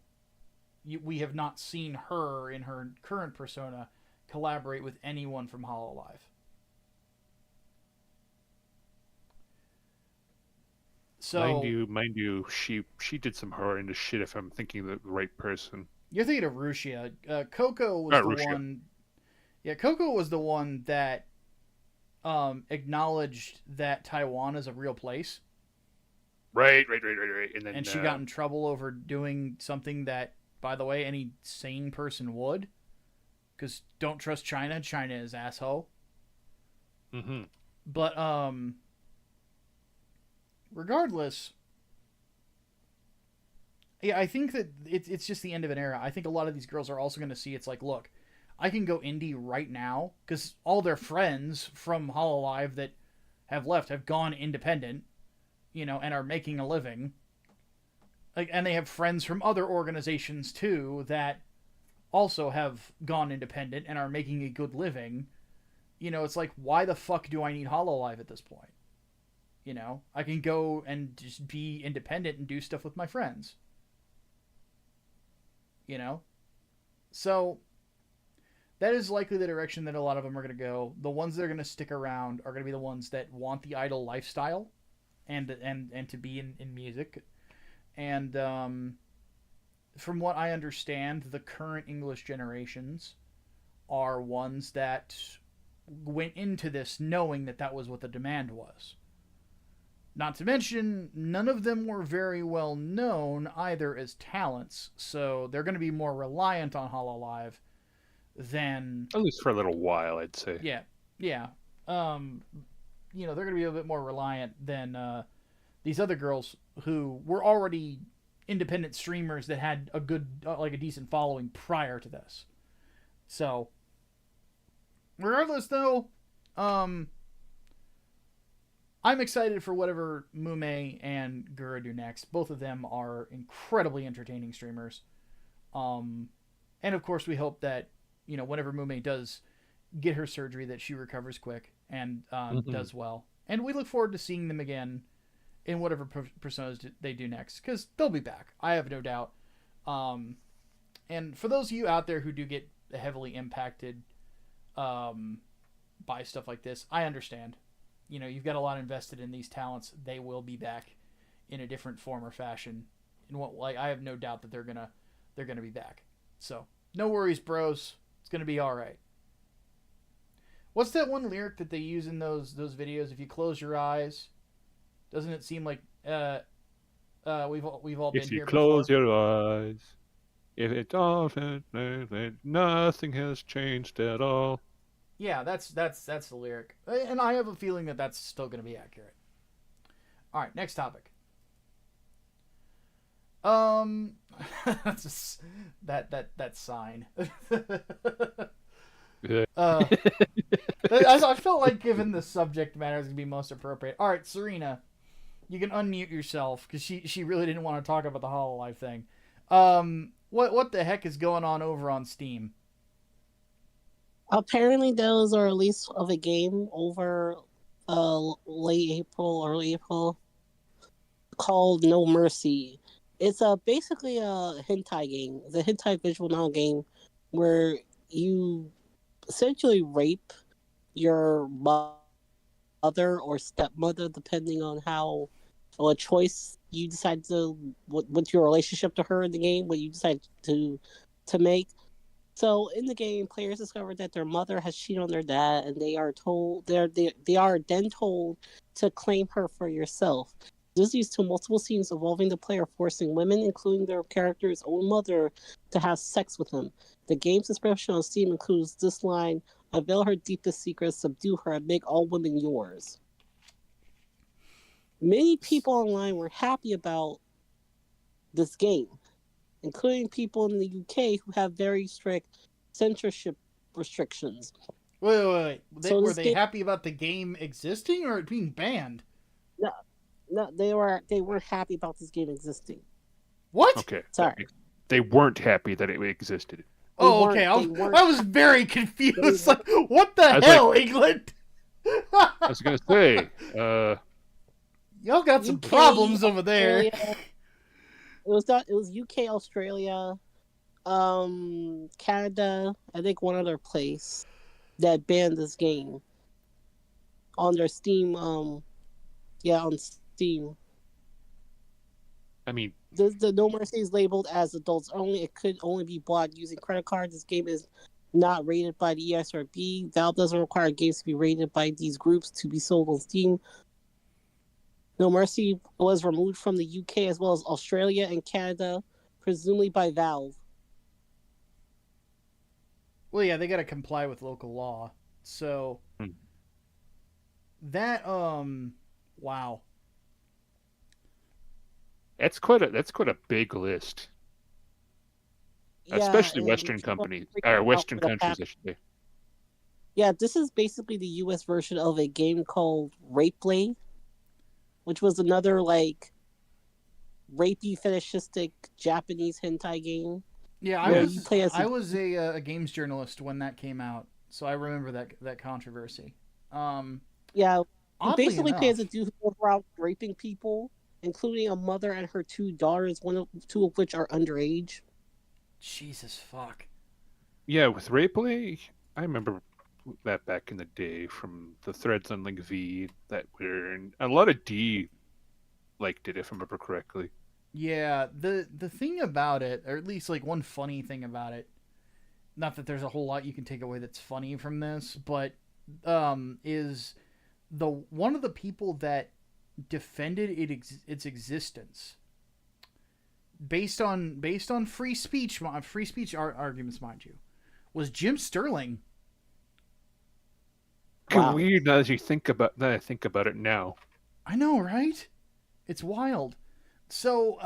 we have not seen her in her current persona collaborate with anyone from Hololive. So mind you, she did some horrendous shit. If I'm thinking of the right person, you're thinking of Rushia. Coco was Not the Rushia. one. Yeah, Coco was the one that acknowledged that Taiwan is a real place. Right. And then And she got in trouble over doing something that, by the way, any sane person would. Because don't trust China. China is asshole. Mm-hmm. But regardless, yeah, I think that it's just the end of an era. I think a lot of these girls are also going to see it's like, look, I can go indie right now because all their friends from Hololive that have left have gone independent, and are making a living. Like, and they have friends from other organizations too that also have gone independent and are making a good living. It's like, why the fuck do I need Hololive at this point? I can go and just be independent and do stuff with my friends. So that is likely the direction that a lot of them are going to go. The ones that are going to stick around are going to be the ones that want the idol lifestyle and to be in music. And from what I understand, the current English generations are ones that went into this knowing that was what the demand was. Not to mention, none of them were very well known either as talents, so they're going to be more reliant on Hololive than... At least for a little while, I'd say. Yeah. They're going to be a bit more reliant than these other girls who were already independent streamers that had a decent following prior to this. So, Regardless, though, I'm excited for whatever Mume and Gura do next. Both of them are incredibly entertaining streamers. And of course, we hope that whenever Mume does get her surgery, that she recovers quick and does well. And we look forward to seeing them again in whatever personas they do next, because they'll be back. I have no doubt. And for those of you out there who do get heavily impacted by stuff like this, I understand. You've got a lot invested in these talents. They will be back in a different form or fashion. I have no doubt that they're gonna be back. So no worries, bros. It's gonna be all right. What's that one lyric that they use in those videos? If you close your eyes, doesn't it seem like we've all been here before? If you close your eyes, if it doesn't, nothing has changed at all. Yeah, that's the lyric, and I have a feeling that that's still going to be accurate. All right, next topic. that sign. I felt like given the subject matter is going to be most appropriate. All right, Serena, you can unmute yourself because she really didn't want to talk about the Hololive thing. What the heck is going on over on Steam? Apparently, there was a release of a game over late April, early April, called No Mercy. It's basically a hentai game. It's a hentai visual novel game where you essentially rape your mother or stepmother, depending on what choice you decide to, what's your relationship to her in the game, what you decide to make. So in the game, players discover that their mother has cheated on their dad, and they are then told to claim her for yourself. This leads to multiple scenes involving the player forcing women, including their character's own mother, to have sex with him. The game's description on Steam includes this line: "Unveil her deepest secrets, subdue her, and make all women yours." Many people online were happy about this game, including people in the UK who have very strict censorship restrictions. Wait. Were they happy about the game existing or it being banned? No, they weren't happy about this game existing. What? Okay. Sorry. They weren't happy that it existed. Oh, okay. I was very confused. Like, what the hell, England? I was gonna say, y'all got some problems over there. It was UK, Australia, Canada, I think one other place that banned this game on their Steam. On Steam. I mean, the No Mercy is labeled as adults only. It could only be bought using credit cards. This game is not rated by the ESRB. Valve doesn't require games to be rated by these groups to be sold on Steam. No Mercy was removed from the UK as well as Australia and Canada, presumably by Valve. Well, yeah, they got to comply with local law. So that wow. That's quite a big list. Yeah, especially Western companies or Western countries, I should say. Yeah, this is basically the US version of a game called Rapeplay, which was another rapey fetishistic Japanese hentai game. Yeah, I was a games journalist when that came out, so I remember that controversy. Yeah, you basically play as a dude who goes around raping people, including a mother and her two daughters, two of which are underage. Jesus fuck. Yeah, with Rapeplay, I remember that back in the day from the threads on Link V that were a lot of D liked it, if I remember correctly. Yeah, the thing about it, or at least like one funny thing about it, not that there's a whole lot you can take away that's funny from this, but is one of the people that defended its existence based on free speech arguments, mind you, was Jim Sterling. Wow. Weird as you think about that. I think about it now. I know, right? It's wild. So,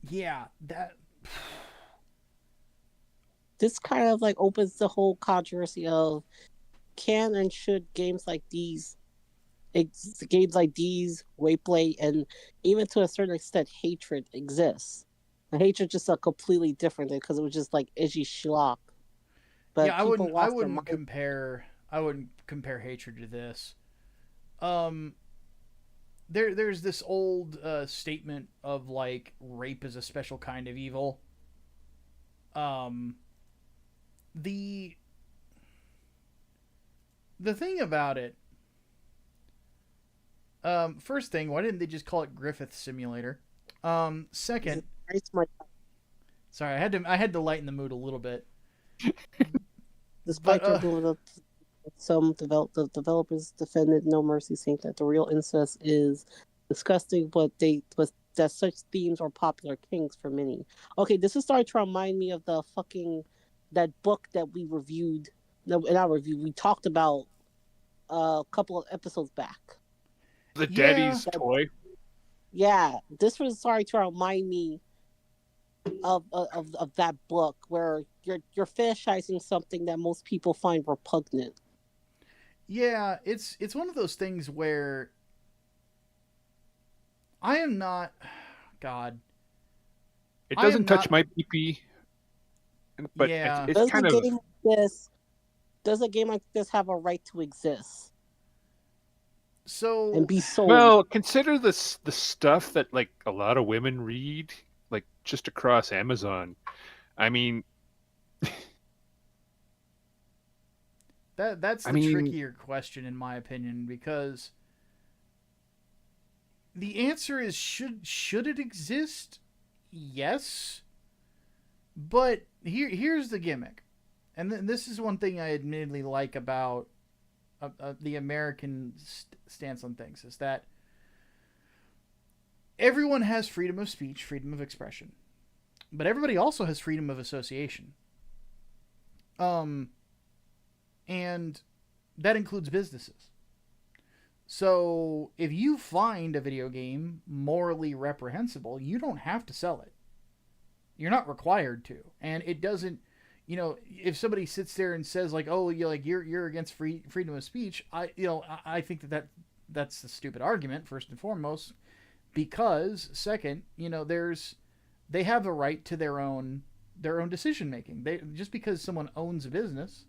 yeah, that. This kind of like opens the whole controversy of can and should games like these, Wayplay, and even to a certain extent, hatred exists. And hatred just a completely different thing because it was just like edgy schlock. Yeah, But people I lost their wouldn't mind. compare hatred to this. Um, there's this old statement of like rape is a special kind of evil. Um, the the thing about it, first thing, why didn't they just call it Griffith Simulator? Second, sorry, I had to lighten the mood a little bit, but Despite their blown some developers defended No Mercy, saying that the real incest is disgusting, but that such themes are popular kinks for many. Okay, this is starting to remind me of the fucking that book that we reviewed. No, in our review, we talked about a couple of episodes back. The yeah, daddy's toy. Yeah, this was starting to remind me of that book where you're fetishizing something that most people find repugnant. yeah, it's one of those things where I am not, God, It I am doesn't touch not. my pee, but Yeah, it's Does a kind of. game like this does a game like this have a right to exist and so be sold? Well, consider this the stuff that like a lot of women read, like just across Amazon. I mean, that's I the mean, trickier question in my opinion because the answer is should it exist? Yes, but here's the gimmick, and this is one thing I admittedly like about the American stance on things is that everyone has freedom of speech, freedom of expression, but everybody also has freedom of association. Um, and that includes businesses. So if you find a video game morally reprehensible, you don't have to sell it. You're not required to, and it doesn't. You know, if somebody sits there and says like, "Oh, you're against freedom of speech," I think that's a stupid argument first and foremost, because second, they have a right to their own decision making. They just because someone owns a business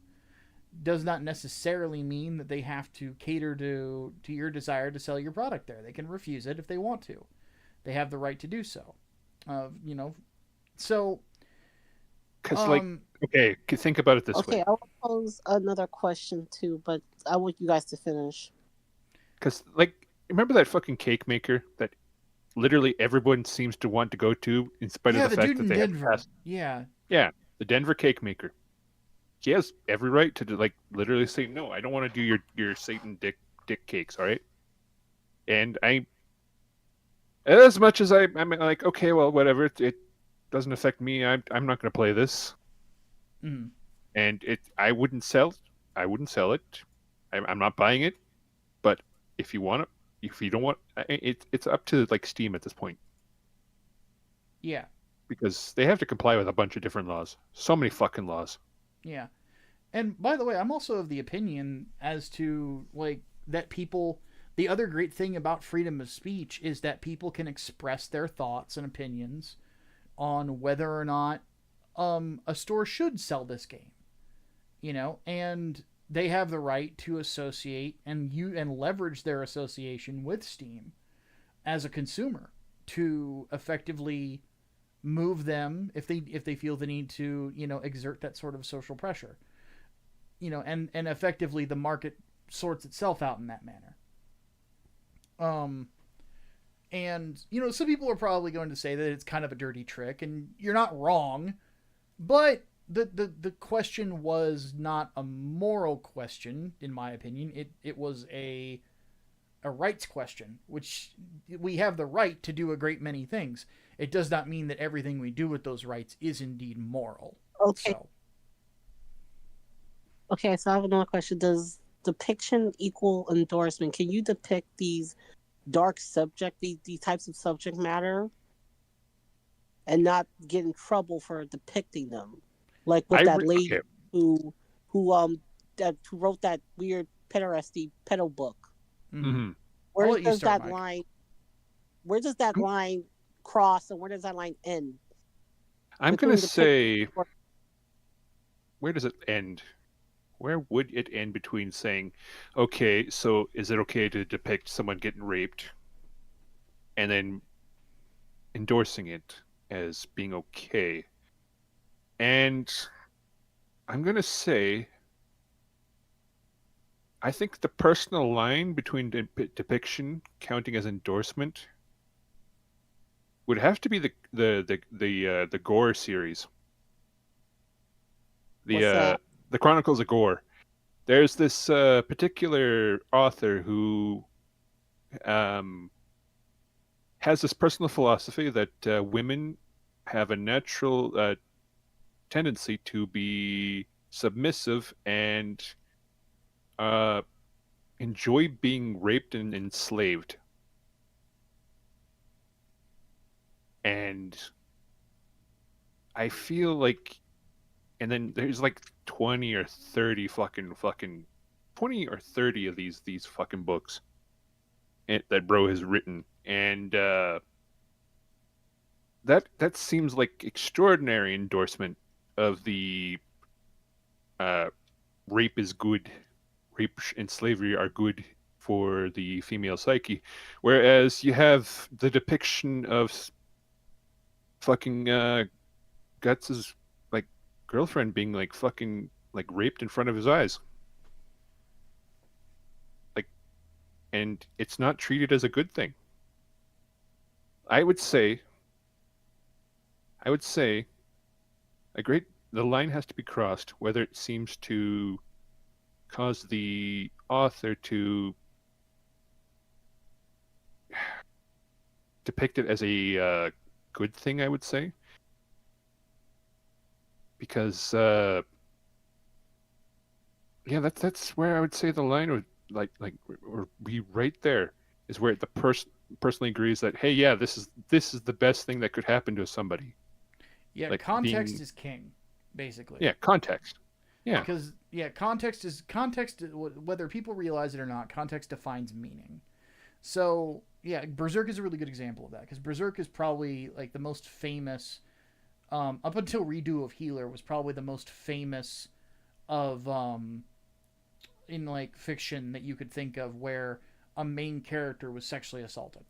does not necessarily mean that they have to cater to your desire to sell your product there. They can refuse it if they want to. They have the right to do so. Uh, you know, so because like, um, okay, think about it this Okay, way. I will pose another question too, but I want you guys to finish. Because like, remember that fucking cake maker that literally everyone seems to want to go to, in spite of yeah, the the fact dude that in they have Denver. past. Yeah, Yeah, the Denver cake maker. He has every right to like literally say no. I don't want to do your Satan dick cakes. All right, and as much as I'm like, okay, well, whatever. It doesn't affect me. I'm not going to play this, mm, and I wouldn't sell. I wouldn't sell it. I'm not buying it. But if you want it, if you don't want, it's up to like Steam at this point yeah, because they have to comply with a bunch of different laws. So many fucking laws. yeah. And by the way, I'm also of the opinion as to like that people. The other great thing about freedom of speech is that people can express their thoughts and opinions on whether or not a store should sell this game. And they have the right to associate and leverage their association with Steam as a consumer to effectively move them if they feel the need to exert that sort of social pressure. And effectively the market sorts itself out in that manner. um and some people are probably going to say that it's kind of a dirty trick, and you're not wrong, but the question was not a moral question in my opinion. It was a rights question, which we have the right to do a great many things. It does not mean that everything we do with those rights is indeed moral. Okay, So okay. So I have another question. Does depiction equal endorsement? Can you depict these these types of subject matter, and not get in trouble for depicting them? Like with that lady Okay. who who wrote that weird pederasty pedo book. Mm-hmm. I'll Where let you does start, that Mike. line? Where does that line cross, and where does that line end? I'm gonna Between the say, where does it end? Where would it end between saying, okay, so is it okay to depict someone getting raped, and then endorsing it as being okay? And I'm gonna say, I think the personal line between depiction counting as endorsement would have to be the Gore series, What's that? the Chronicles of Gore. There's this particular author who um, has this personal philosophy that women have a natural tendency to be submissive and uh, enjoy being raped and enslaved. And I feel like, and then there's like 20 or 30 fucking 20 or 30 of these fucking books that bro has written, and that seems like extraordinary endorsement of the uh, rape is good, rape and slavery are good for the female psyche, whereas you have the depiction of fucking Guts's like girlfriend being like fucking like raped in front of his eyes, like, and it's not treated as a good thing. I would say, I would say, the line has to be crossed, whether it seems to cause the author to depict it as a good thing. I would say, because yeah, that's where I would say the line would or be right there is where the person personally agrees that, hey, yeah, this is the best thing that could happen to somebody. Yeah, Like context being, is king, basically. yeah, context. Yeah. Because context. Whether people realize it or not, context defines meaning. So yeah, Berserk is a really good example of that because Berserk is probably like the most famous. Up until redo of Healer was probably the most famous of in like fiction that you could think of where a main character was sexually assaulted,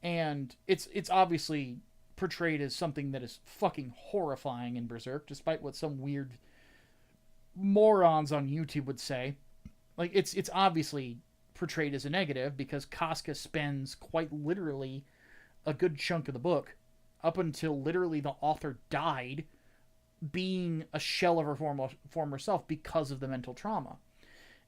and it's obviously portrayed as something that is fucking horrifying in Berserk, despite what some weird morons on YouTube would say. Like it's obviously portrayed as a negative because Casca spends quite literally a good chunk of the book up until literally the author died being a shell of her former self because of the mental trauma.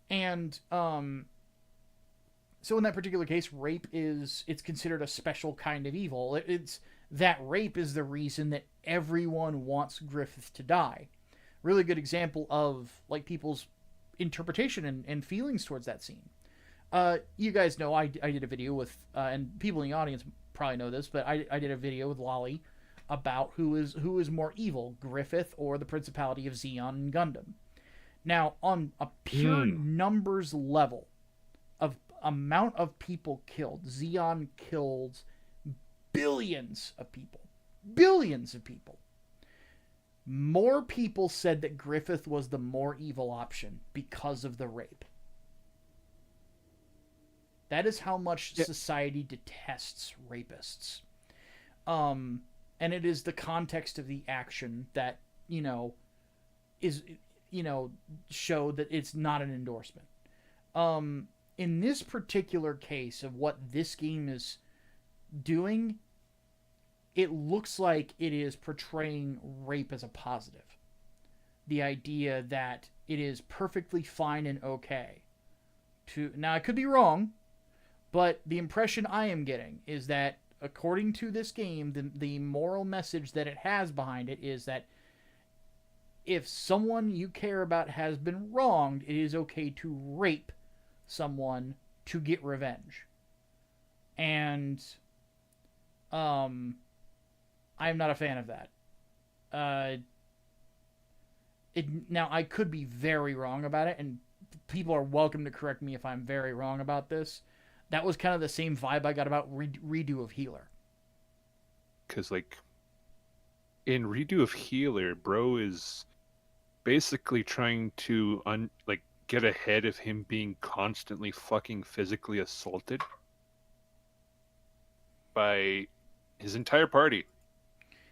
And so in that particular case, rape it's considered a special kind of evil. It's that rape is the reason that everyone wants Griffith to die. Really good example of like people's interpretation and feelings towards that scene. You guys know I did a video with, and people in the audience probably know this, but I did a video with Lolly about who is more evil, Griffith or the Principality of Xeon and Gundam. Now, on a pure numbers level of amount of people killed, Xeon killed billions of people. Billions of people. More people said that Griffith was the more evil option because of the rape. That is how much society detests rapists. And it is the context of the action that, is, show that it's not an endorsement. In this particular case of what this game is doing, it looks like it is portraying rape as a positive. The idea that it is perfectly fine and okay to... Now, I could be wrong, but the impression I am getting is that, according to this game, the moral message that it has behind it is that if someone you care about has been wronged, it is okay to rape someone to get revenge. And I'm not a fan of that. Now I could be very wrong about it, and people are welcome to correct me if I'm very wrong about this. That was kind of the same vibe I got about redo of Healer. Because like in redo of Healer, bro is basically trying to get ahead of him being constantly fucking physically assaulted by his entire party,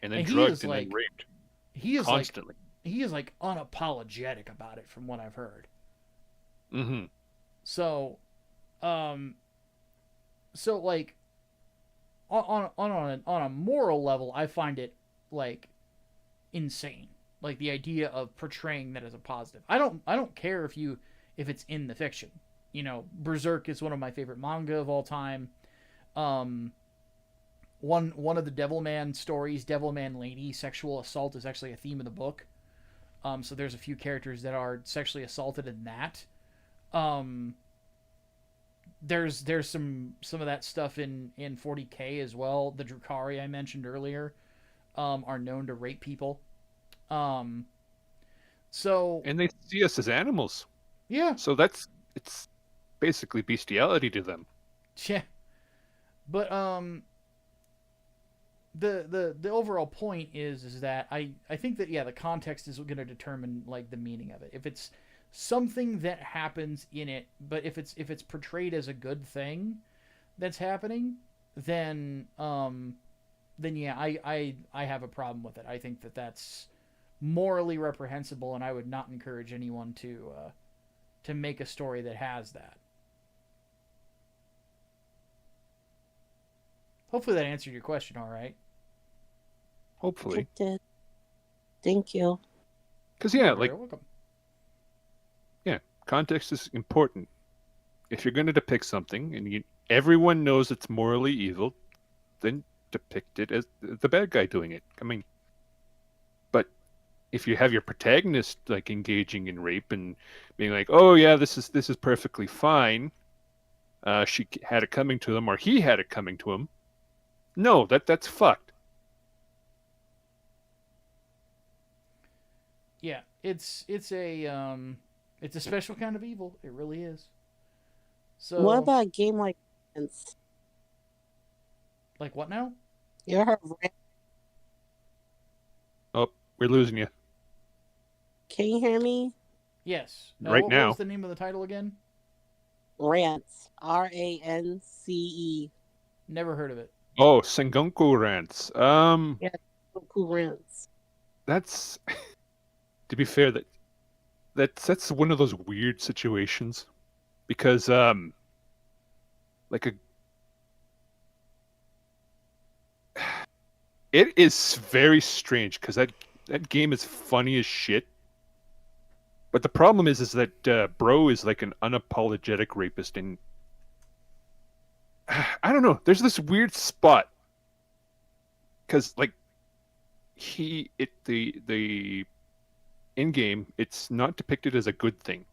and then And he is drugged and then like raped he is constantly. he is like unapologetic about it from what I've heard. Mm-hmm. So, um, so like on a moral level, I find it like insane. Like the idea of portraying that as a positive. I don't care if it's in the fiction. You know, Berserk is one of my favorite manga of all time. Um, one of the Devilman stories, Devilman Lady, sexual assault is actually a theme of the book. So there's a few characters that are sexually assaulted in that. Um, there's some of that stuff in 40K as well. The Drukhari I mentioned earlier are known to rape people. Um, so And they see us as animals, yeah, so it's basically bestiality to them. yeah. But the overall point is that I think that yeah, the context is going to determine like the meaning of it. If it's something that happens in it, but if it's portrayed as a good thing that's happening, then yeah, I have a problem with it. I think that that's morally reprehensible, and I would not encourage anyone to make a story that has that. Hopefully that answered your question all right. Hopefully, It did. Thank you. because yeah, You're like very welcome. context is important. If you're going to depict something and everyone knows it's morally evil, then depict it as the bad guy doing it. I mean, but if you have your protagonist like engaging in rape and being like, "Oh yeah, this is perfectly fine," she had it coming to them, or he had it coming to him. No, that's fucked. Yeah, it's a special kind of evil. It really is. What So, about a game like Rants? like what now? You ever heard of Rants? Oh, we're losing you Can you hear me? Yes. right What now. was the name of the title again? Rants. RANCE. Never heard of it. Oh, Sengoku rants. Yeah, Goku Rants. That's to be fair, that's one of those weird situations because like a it is very strange because that game is funny as shit. But the problem is that bro is like an unapologetic rapist, and I don't know. There's this weird spot because like the in game it's not depicted as a good thing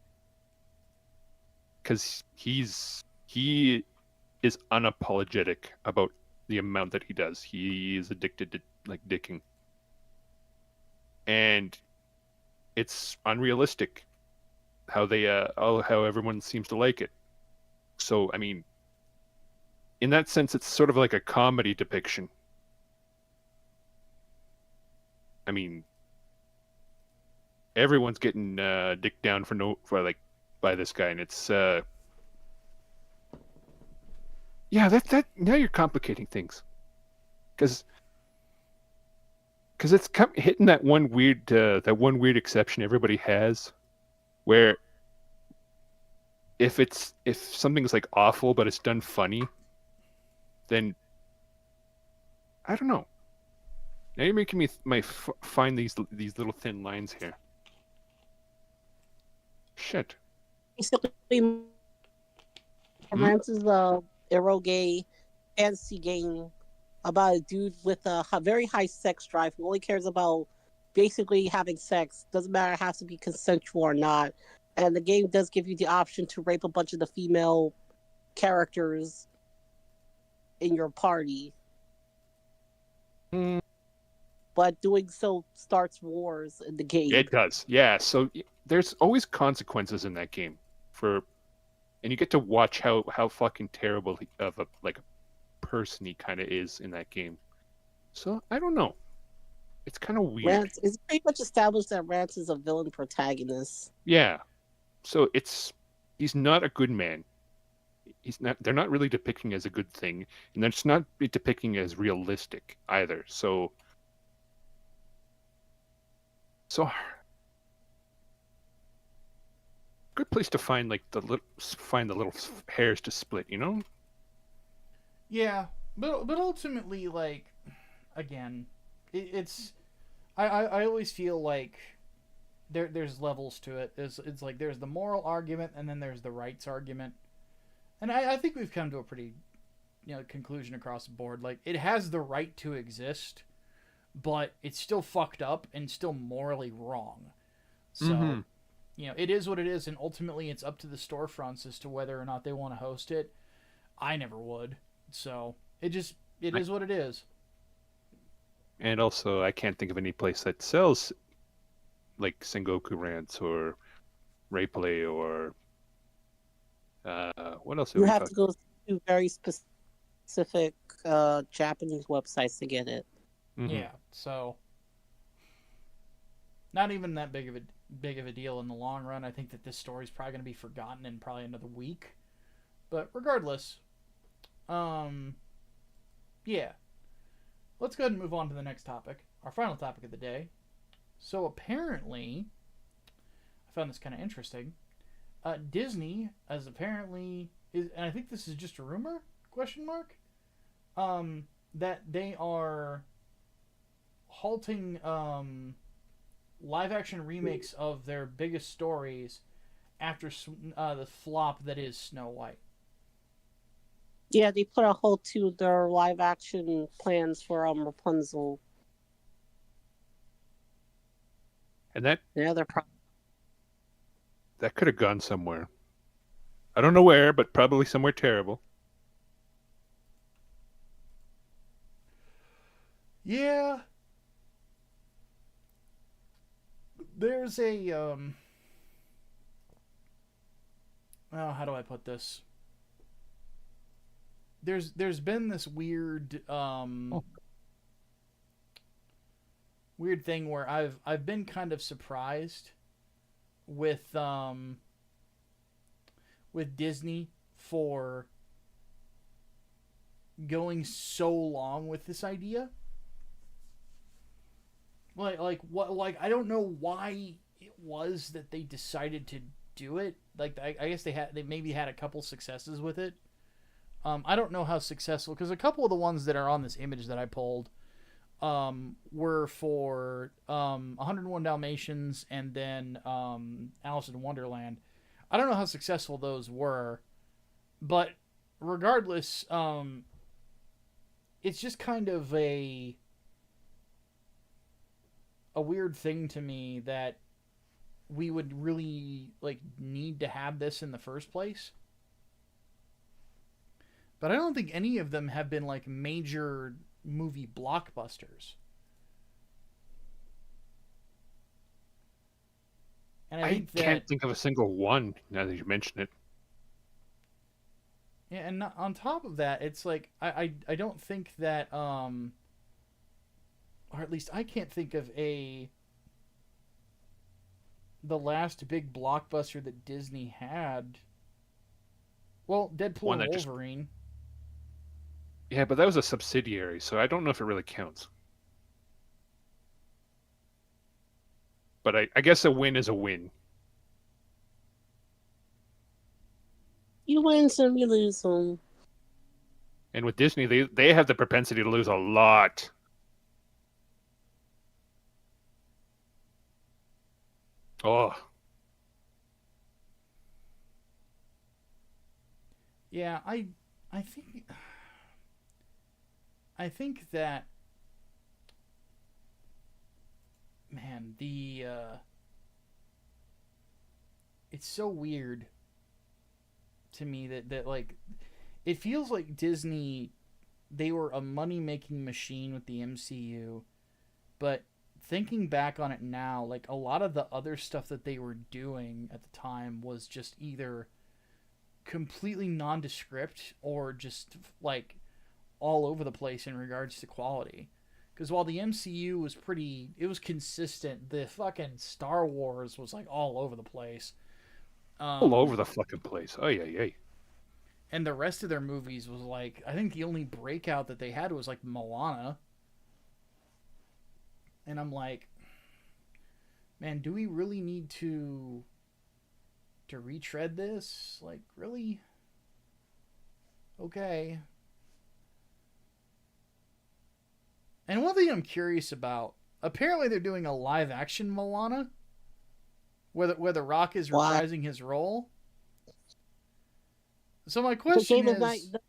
because he is unapologetic about the amount that he does. He is addicted to like dicking, and it's unrealistic how how everyone seems to like it. So I mean, in that sense, it's sort of like a comedy depiction. I mean, everyone's getting dicked down for like by this guy, and it's yeah, that now you're complicating things because it's hitting that one weird exception everybody has, where if something's like awful but it's done funny, then I don't know. Now you're making me find these little thin lines here. Shit. Basically, Rants is a eroge fantasy game about a dude with a very high sex drive who only cares about basically having sex. Doesn't matter, it has to be consensual or not. And the game does give you the option to rape a bunch of the female characters in your party. Mm, but doing so starts wars in the game. It does, yeah. So there's always consequences in that game and you get to watch how fucking terrible of a person he kind of is in that game. So I don't know. It's kind of weird. Rance, it's pretty much established that Rance is a villain protagonist. Yeah. So he's not a good man. They're not really depicting as a good thing, and it's not depicting as realistic either. So good place to find the little hairs to split, you know? Yeah, but ultimately, like, again, it's I always feel like there's levels to it. It's like there's the moral argument and then there's the rights argument, and I think we've come to a pretty conclusion across the board. Like, it has the right to exist, but it's still fucked up and still morally wrong. So it is what it is, and ultimately it's up to the storefronts as to whether or not they want to host it. I never would. So it is what it is. And also, I can't think of any place that sells like Sengoku Rants or Rayplay or what else? You have to go to very specific Japanese websites to get it. Mm-hmm. Yeah, so not even that big of a deal in the long run. I think that this story's probably going to be forgotten in probably another week. But regardless, yeah. Let's go ahead and move on to the next topic, our final topic of the day. So apparently, I found this kind of interesting. Disney has apparently and I think this is just a rumor? ? That they are halting live action remakes of their biggest stories after the flop that is Snow White. Yeah, they put a halt to their live action plans for Rapunzel. And that That could have gone somewhere. I don't know where, but probably somewhere terrible. Yeah. There's a how do I put this? There's been this weird weird thing where I've been kind of surprised with Disney for going so long with this idea. Like I don't know why it was that they decided to do it. Like I guess they maybe had a couple successes with it. I don't know how successful, because a couple of the ones that are on this image that I pulled were for 101 Dalmatians and then Alice in Wonderland. I don't know how successful those were, but regardless, it's just kind of a weird thing to me that we would really need to have this in the first place. But I don't think any of them have been major movie blockbusters. And I can't think of a single one now that you mention it. Yeah, and on top of that, it's I don't think that or at least I can't think of the last big blockbuster that Disney had. Well, Deadpool and Wolverine. Yeah, but that was a subsidiary, so I don't know if it really counts. But I guess a win is a win. You win some, you lose some. And with Disney, they have the propensity to lose a lot. Oh. Yeah, I think that, man, it's so weird to me that it feels like Disney, they were a money-making machine with the MCU, But thinking back on it now, like a lot of the other stuff that they were doing at the time was just either completely nondescript or just like all over the place in regards to quality. Because while the MCU was it was consistent. The fucking Star Wars was like all over the place. All over the fucking place. Oh yeah. And the rest of their movies was like, I think the only breakout that they had was like Moana. And I'm like, man, do we really need to retread this? Like, really? Okay. And one thing I'm curious about, apparently they're doing a live action Moana where the Rock is reprising his role. So my question is, the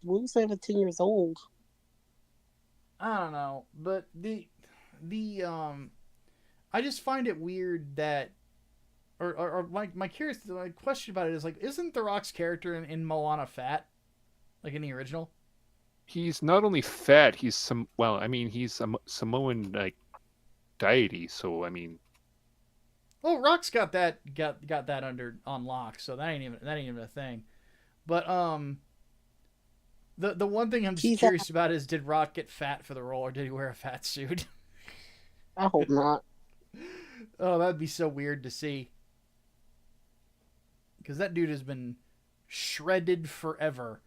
movie's 17 years old. I don't know, but the I just find it weird that, or my question about it is like, isn't the Rock's character in Moana fat, like in the original? He's not only fat, he's he's a Samoan like deity, so I mean, well, Rock's got that on lock, so that ain't even a thing. But the one thing I'm just curious about is, did Rock get fat for the role, or did he wear a fat suit? I hope not. Oh, that'd be so weird to see. Because that dude has been shredded forever.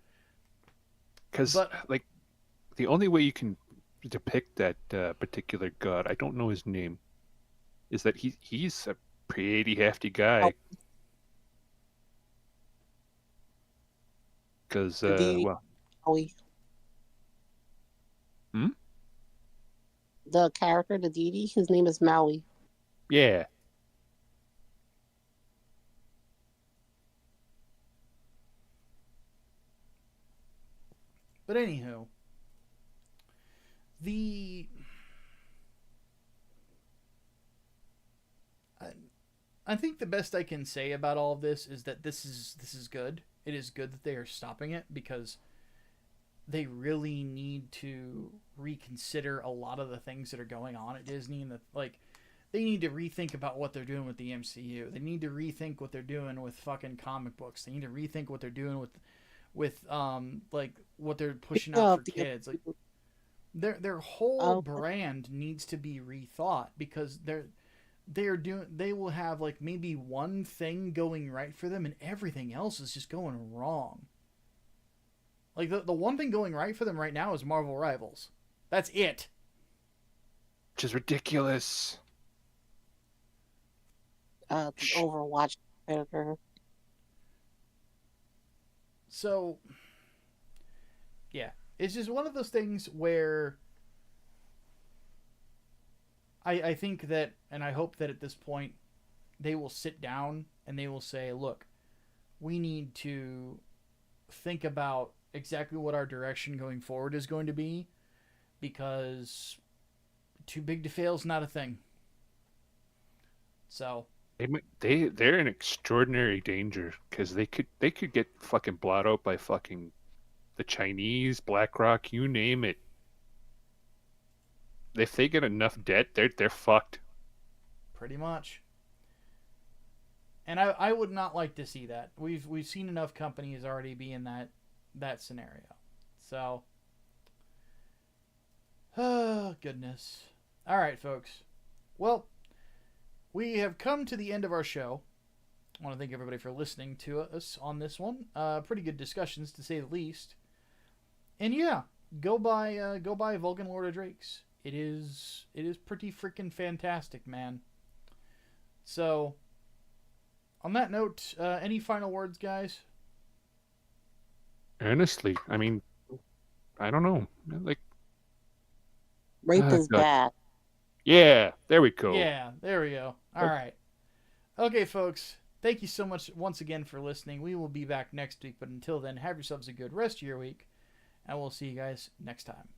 Because like the only way you can depict that particular god, I don't know his name, is that he's a pretty hefty guy. Because Maui. The character, the deity, his name is Maui. Yeah. But anywho, I think the best I can say about all of this is that this is good. It is good that they are stopping it, because they really need to reconsider a lot of the things that are going on at Disney, and they need to rethink about what they're doing with the MCU. They need to rethink what they're doing with fucking comic books. They need to rethink what they're doing with like what they're pushing out for kids. Like their whole brand needs to be rethought, because they will have like maybe one thing going right for them and everything else is just going wrong. Like the one thing going right for them right now is Marvel Rivals. That's it. Which is ridiculous. Overwatch character. So, yeah, it's just one of those things where I think that, and I hope that at this point, they will sit down and they will say, look, we need to think about exactly what our direction going forward is going to be, because too big to fail is not a thing. So they're in extraordinary danger, because they could get fucking blot out by fucking the Chinese, BlackRock, you name it. If they get enough debt, they're fucked. Pretty much. And I would not like to see that. We've seen enough companies already be in that scenario. So, oh goodness. All right, folks. Well, we have come to the end of our show. I want to thank everybody for listening to us on this one. Pretty good discussions, to say the least. And yeah, go buy Vulkan Lord of Drakes. It is pretty freaking fantastic, man. So, on that note, any final words, guys? Honestly, I mean, I don't know. Like, rape is bad. Yeah, there we go. Yeah, there we go. All right. Okay, folks. Thank you so much once again for listening. We will be back next week, but until then, have yourselves a good rest of your week, and we'll see you guys next time.